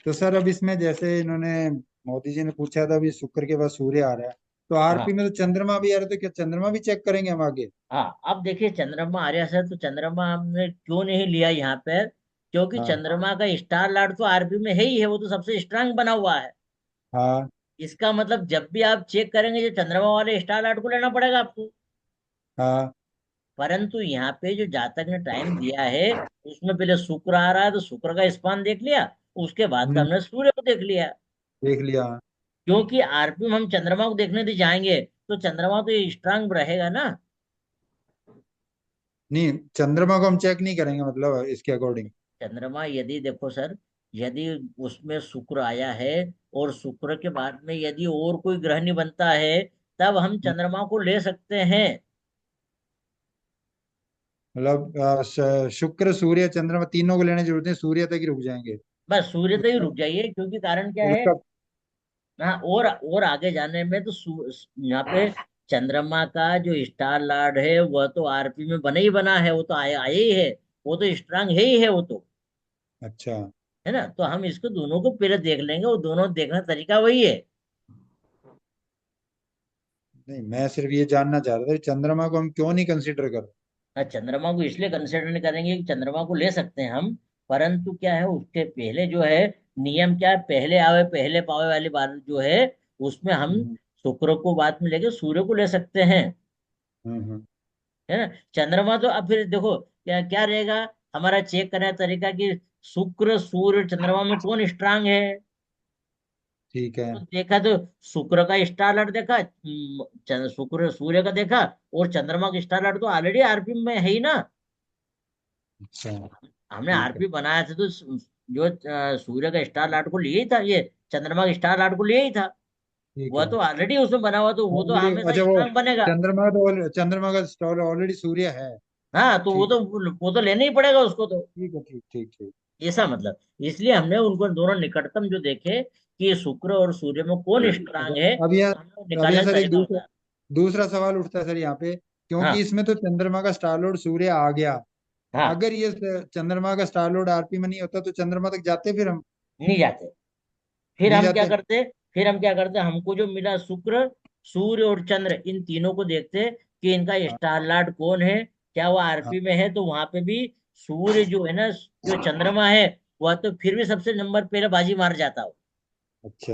तो सर अब इसमें जैसे इन्होंने, मोदी जी ने पूछा था अभी शुक्र के बाद सूर्य आ रहा है, तो हाँ आरपी में तो चंद्रमा भी आ रहा है, तो क्या चंद्रमा भी चेक करेंगे हम आगे? हाँ। अब देखिए चंद्रमा आर्य सर, तो चंद्रमा हमने क्यों नहीं लिया यहाँ पर, क्योंकि हाँ चंद्रमा का स्टार लॉर्ड तो आरबी में है ही है, वो तो सबसे स्ट्रांग बना हुआ है। हाँ इसका मतलब जब भी आप चेक करेंगे, जो चंद्रमा वाले स्टार लॉर्ड को लेना पड़ेगा आपको। हाँ। परंतु यहाँ पे जो जातक ने टाइम दिया है, उसमें पहले शुक्र आ रहा है, तो शुक्र का स्पान देख लिया, उसके बाद का हम्म, हमने सूर्य को देख लिया। देख लिया। क्योंकि आरपी में हम चंद्रमा को देखने भी जाएंगे, तो चंद्रमा तो ये स्ट्रांग रहेगा ना। नहीं, चंद्रमा को हम चेक नहीं करेंगे मतलब इसके अकॉर्डिंग? चंद्रमा यदि देखो सर, यदि उसमें शुक्र आया है, और शुक्र के बाद में यदि और कोई ग्रह नहीं बनता है, तब हम चंद्रमा को ले सकते हैं। मतलब शुक्र सूर्य चंद्रमा तीनों को लेने की जरूरत है, सूर्य तक ही रुक जाएंगे? बस सूर्य तक ही उसका रुक जाइए, क्योंकि कारण क्या है। उसका हाँ, और आगे जाने में तो यहाँ पे चंद्रमा का जो स्टार लॉर्ड है, वह तो आरपी में बना ही बना है, वो तो आया आया ही है। वो तो स्ट्रांग है ही है वो तो। अच्छा। है ना। तो हम इसको दोनों को पहले देख लेंगे, वो दोनों देखने का तरीका वही है। नहीं, मैं सिर्फ ये जानना चाह रहा था कि चंद्रमा को हम क्यों नहीं कंसीडर कर रहे? चंद्रमा को इसलिए कंसिडर नहीं करेंगे कि चंद्रमा को ले सकते हैं हम, परंतु क्या है, उसके पहले जो है नियम क्या है, पहले आवे पहले पावे वाली बात जो है, उसमें हम हम्म शुक्र को बाद में लेके सूर्य को ले सकते हैं। हम्म। है ना। चंद्रमा तो अब फिर देखो क्या क्या रहेगा, हमारा चेक करने का तरीका कि शुक्र सूर्य चंद्रमा में कौन स्ट्रांग है। ठीक है। तो देखा तो शुक्र का स्टार लॉर्ड देखा, शुक्र सूर्य का देखा, और चंद्रमा का स्टार लॉर्ड तो ऑलरेडी आरपी में है ही ना। अच्छा। हमने ठीक है। आरपी बनाया था, तो जो सूर्य का स्टार लॉर्ड को लिए ही था, ये चंद्रमा का स्टार लॉर्ड को लिए ही था। ठीक वह है। तो ऑलरेडी उसमें बना हुआ, तो वो तो ऑलरेडी, हमेशा अच्छा वो स्ट्रांग बनेगा। चंद्रमा का स्टॉल ऑलरेडी सूर्य है। हाँ, तो ठीक। वो तो लेना ही पड़ेगा उसको तो। ठीक है। ठीक ठीक ठीक। ऐसा मतलब, इसलिए हमने उनको दोनों निकटतम जो देखे कि शुक्र और सूर्य में कौन स्ट्रांग है, अब यह तो हमने अब निकालने यह का सर एक तरीका दूसरा होता है। दूसरा सवाल उठता है सर यहाँ पे, क्योंकि हाँ इसमें तो चंद्रमा का स्टार लॉर्ड सूर्य आ गया। हाँ। अगर ये चंद्रमा का स्टार लॉर्ड आरपी में नहीं होता तो चंद्रमा तक जाते फिर हम? नहीं जाते। फिर नहीं हम क्या जाते। करते, हमको जो मिला शुक्र सूर्य और चंद्र, इन तीनों को देखते कि इनका हाँ स्टार लॉर्ड कौन है, क्या वो हाँ। आरपी में है, तो वहां पे भी सूर्य जो है ना, जो चंद्रमा है, वह तो फिर भी सबसे नंबर पहले बाजी मार जाता हो। अच्छा।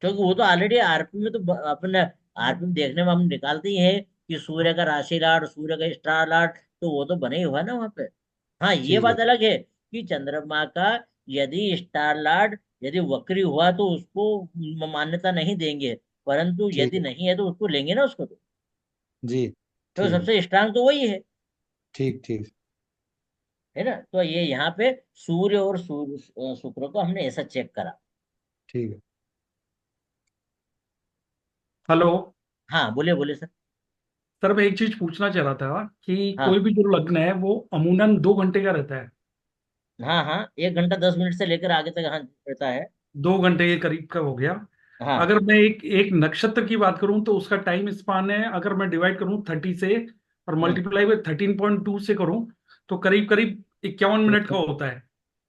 क्योंकि वो तो ऑलरेडी आरपी में तो अपने आरपी में देखने में हम निकालते ही हैं कि सूर्य का राशि लाट, सूर्य का स्टार लाट, तो वो तो बने ही हुआ ना वहां पे। हाँ, ये ठीक है। बात अलग है कि चंद्रमा का यदि स्टार लाट यदि वक्री हुआ तो उसको मान्यता नहीं देंगे, परंतु ठीक यदि है। नहीं है तो उसको लेंगे ना उसको जी। तो ठीक है। सबसे स्ट्रांग तो वही है। ठीक ठीक। है ना। तो ये यहाँ पे सूर्य और शुक्र को हमने ऐसा चेक करा। ठीक है। हेलो। हाँ बोले बोले सर। सर मैं एक चीज पूछना चाह रहा था कि कोई हाँ भी जो लग्न है वो अमूमन 2 घंटे का रहता है। हाँ हाँ, 1 घंटा 10 मिनट से लेकर आगे तक हाँ रहता है। 2 घंटे के करीब का हो गया। हाँ अगर मैं एक एक नक्षत्र की बात करूं तो उसका टाइम स्पान है, अगर मैं डिवाइड करूं 30 से और हम्म, मल्टीप्लाई में 13.2 से करूं तो करीब करीब 51 मिनट का 53। होता है।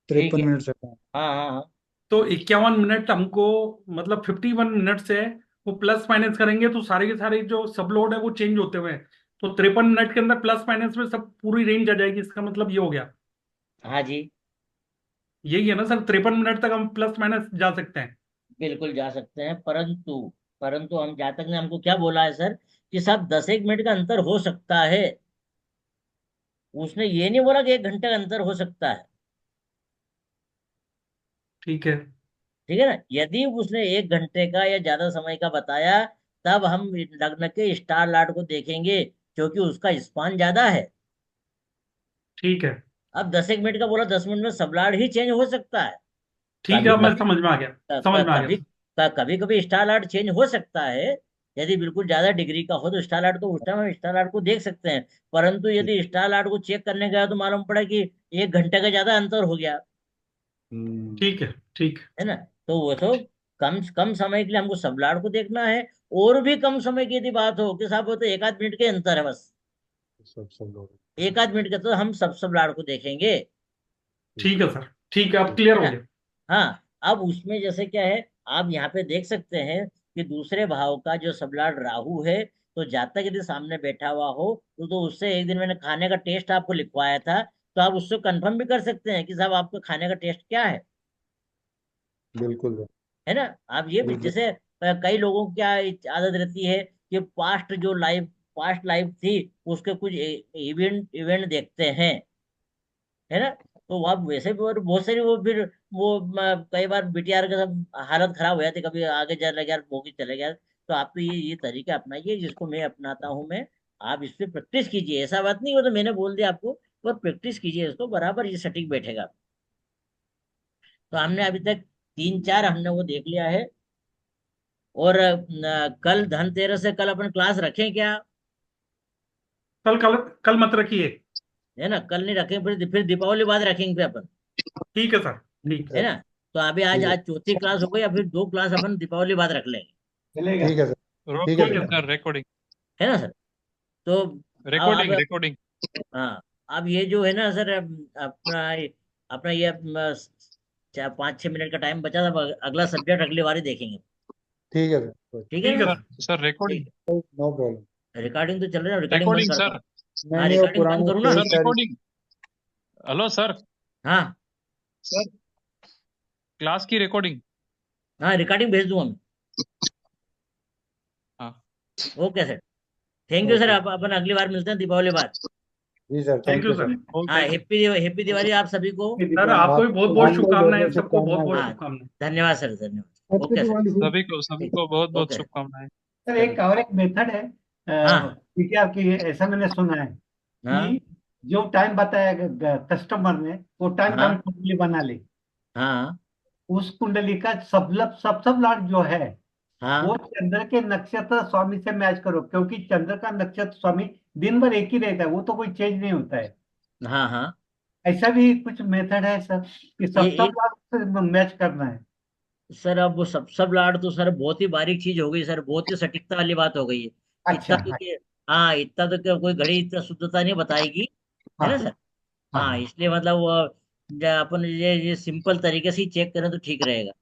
53 ठीक है। मिनट से कम। हाँ हाँ हाँ। तो 51 मिनट हमको, मतलब 51 मिनट से वो प्लस माइनस करेंगे तो सारे के सारे जो सब लोड है वो चेंज होते हुए हैं। तो 53 मिनट के अंदर प्लस माइनस में सब पूरी रेंज आ जाएगी, इसका मतलब ये हो गया। हाँ जी, यही है ना सर, 53 मिनट तक हम प्लस माइनस जा सकते हैं। बिल्कुल जा सकते हैं, परंतु परंतु हम जातक ने हमको क्या बोला है सर, कि साहब 10-1 मिनट का अंतर हो सकता है। उसने ये नहीं बोला कि 1 घंटे का अंतर हो सकता है। ठीक है। ठीक है ना। यदि उसने 1 घंटे का या ज्यादा समय का बताया, तब हम लग्न के स्टार लार्ट को देखेंगे, क्योंकि उसका स्पान ज्यादा है। ठीक है। अब 10-1 मिनट का बोला, 10 मिनट में सब लार्ट ही चेंज हो सकता है। ठीक है, कभी अब मैं कभी समझ में आ गया। समझ में आ गया कभी सर। कभी कभी स्टार आर्ट चेंज हो सकता है। यदि बिल्कुल ज्यादा डिग्री का हो तो स्टार आर्ट, तो उस टाइम हम स्टार आर्ट को देख सकते हैं। परंतु यदि स्टार आर्ट को चेक करने गया तो मालूम पड़ा कि 1 घंटे का ज्यादा अंतर हो गया। ठीक है। ठीक है ना। तो वो तो कम कम समय के लिए हमको सब लार्ट को देखना है। और भी कम समय की यदि बात हो कि साहब वो तो 1 आध मिनट के अंतर है बस, सब लोग। 1 आध मिनट का, तो हम सब लार्ट को देखेंगे। ठीक है सर। ठीक है, अब है क्लियर हो ना। गया। हाँ। अब उसमें जैसे क्या है, आप यहाँ पे देख सकते हैं कि दूसरे भाव का जो सबलाट राहु है, तो जातक यदि सामने बैठा हुआ हो तो उससे एक दिन मैंने खाने का टेस्ट आपको लिखवाया था, तो आप उससे कंफर्म भी कर सकते हैं कि साहब आपका खाने का टेस्ट क्या है। बिल्कुल है ना। आप ये भी बिल्कुल। जैसे कई लोगों की क्या आदत रहती है कि पास्ट लाइफ थी, उसके कुछ इवेंट इवेंट देखते हैं। है ना। तो आप वैसे भी, और बहुत सारी वो फिर वो कई बार बीटीआर का सब हालत खराब हो जाती, कभी आगे चले गया, भोगी चले गया। तो आप तो ये तरीका अपनाइए जिसको मैं अपनाता हूँ मैं। आप इस पे प्रैक्टिस कीजिए, ऐसा बात नहीं हो तो मैंने बोल दिया आपको, पर प्रैक्टिस कीजिए इसको, बराबर ये सटीक बैठेगा। तो हमने अभी तक 3-4 हमने वो देख लिया है। और कल धनतेरस से कल अपन क्लास रखें क्या? कल कल कल मत रखिए। है ना, कल नहीं रखें, फिर दीपावली बाद रखेंगे फिर अपन। ठीक है सर। ठीक। है ना। तो अभी आज ठीक है आज चौथी क्लास हो गई, या फिर 2 क्लास अपन दीपावली बाद रख लेंगे। चलेगा। ठीक है सर। ठीक है रिकॉर्डिंग सर। Sir, recording. है ना सर। तो रिकॉर्डिंग अब रिकॉर्डिंग। हाँ, अब ये जो है ना सर, अपना अपना ये 5-6 मिनट का टाइम बचा था, अब अगला सब्जेक्ट अगली बार ही देखेंगे। ठीक है सर। ठीक है ठीक ना है सर। Sir sir recording. ठीक नो प्रॉब्लम। है। रिकॉर्डिंग तो चल रहा है, रिकॉर्डिंग बंद रिकॉर्डिंग करता सर। हूँ। नहीं हाँ, नहीं, वो रिकॉर्डिंग बंद पुरानी करूँ ना? सर टेस्ट सारी। रिकॉर्डिंग। Hello sir. हाँ। सर क्लास की रिकॉर्डिंग। हाँ, रिकॉर्डिंग भेज दूंगा मैं। हाँ। Okay sir. Thank you sir, okay. अपन अगली बार मिलते हैं दीपावली बाद। जी sir, thank thank you you sir. Sir. हाँ, थैंक यू। हैप्पी दिवाली आप सभी को। सर आपको भी बहुत बहुत आपको बहुत शुभकामनाएं, बहुत सबको बहुत बहुत शुभकामनाएं। हाँ, शुभकामनाएं। धन्यवाद सर, धन्यवाद। Happy okay sir. Diwali sir. सभी को बहुत बहुत ओके शुभकामनाएं। सर सभी एक को। और एक मेथड है हाँ पीटीआर की, ऐसा मैंने सुना है हाँ कि जो टाइम बताया कस्टमर ने, वो टाइम का हम हाँ कुंडली बना ले। हाँ उस कुंडली का सब लाट जो है वो हाँ चंद्र के नक्षत्र स्वामी से मैच करो, क्योंकि चंद्र का नक्षत्र स्वामी दिन भर एक ही रहता है, वो तो कोई चेंज नहीं होता है। हाँ हाँ। ऐसा भी कुछ मेथड है सर कि सब एक लाट से मैच करना है? सर, अब वो सब लाड तो सर बहुत ही बारीक चीज हो गई सर, बहुत ही सटीकता वाली बात हो गई है। अच्छा। इतना तो हाँ, इतना तो कोई घड़ी इतना शुद्धता नहीं बताएगी। है हाँ ना सर। हाँ हाँ, हाँ। इसलिए मतलब वो अपन ये सिंपल तरीके से ही चेक करें तो ठीक रहेगा।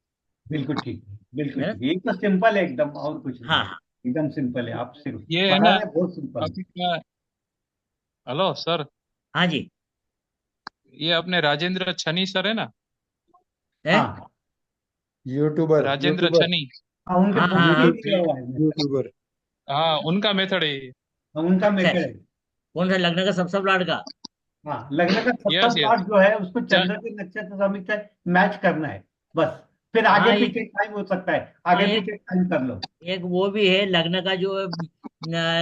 बिल्कुल ठीक है, बिल्कुल है ना। ठीक है, ये तो सिंपल है एकदम, और कुछ नहीं। हाँ हाँ एकदम सिंपल है, आप सिर्फ ये है बता ना, रहे हैं, बहुत सिंपल है। अभी क्या। Hello sir. हाँ जी। ये अपने राजेंद्र छनी सर है ना। है। हाँ यूट्यूबर राजेंद्र यूट्यूबर छनी। हाँ, उनके हाँ बुक हाँ में ही हाँ। दिया हुआ है मेथड। यूट्यूबर। हाँ, उनका मेथड है ये। हाँ, उनका अच्छा मेथड अच्छा। है। कौन सा लगने का सब लाड का? हाँ, लगने का यस सप्तम यस। पाठ जो है उसको चंद्र के नक्षत्र स्वामी से मैच करना है, बस। फिर आगे हाँ पीछे टाइम हो सकता है, हाँ, आगे पीछे टाइम कर लो। एक वो भी है लगने का जो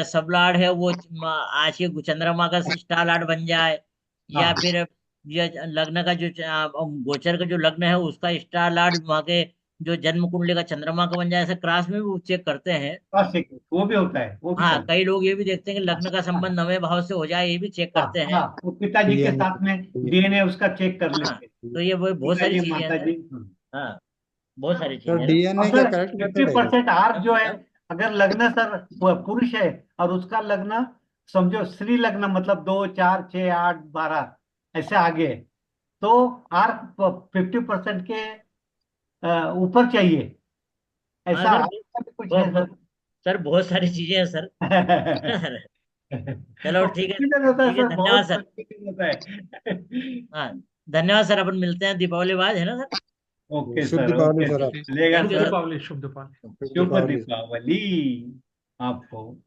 सबलाड है, वो आज के चंद्रमा का स्टार लाड बन जाए, या हाँ फिर ये लग्न का जो गोचर का जो लग्न है उसका स्टार लाड वहाँ के जो जन्म कुंडली का चंद्रमा का बन जाए, ऐसे क्रास में भी वो चेक करते हैं। बस ठीक है, वो भी होता है, वो भी हाँ, चलता कई लोग ये भी देखते हैं कि है। लग्न का हाँ संबंध 9वें भाव से हो जाए, ये भी चेक हाँ करते हैं। हाँ, वो पिताजी के डीएनए। साथ में डीएनए उसका चेक कर हाँ, लेते हैं। तो ये वो बहुत सारी पिताजी चीजें हैं माता सर। जी। हाँ, बहुत सारी तो चीजें हैं सर। और डीएनए क्या सर करेक्ट मेथड है क्या? 50% आर्क हाँ, जो है, बताओ। अगर लग्न सर पुरुष है और उसका लग्न समझो श्री लग्न, मतलब 2 4 6 8 12 ऐसे आगे है, तो आर्क 50% के ऊपर चाहिए, हाँ ऐसा सर, आर्क का भी कुछ है सर? सर बहुत सारी चीजें हैं सर। चलो वो ठीक है। कंफ्यूजन होता है ठीक है, सर, धन्यवाद बहुत सर। कंफ्यूजन होता है। हाँ, धन्यवाद सर, अपन मिलते हैं दीपावली बाद, है ना सर। ओके शुभ sir, Deepavali okay sir sir, आपको। चलेगा थैंक यू शुभ सर। सर। दीपावली, शुभ दीपावली। शुभ शुभ दीपावली सर। दीपावली आपको।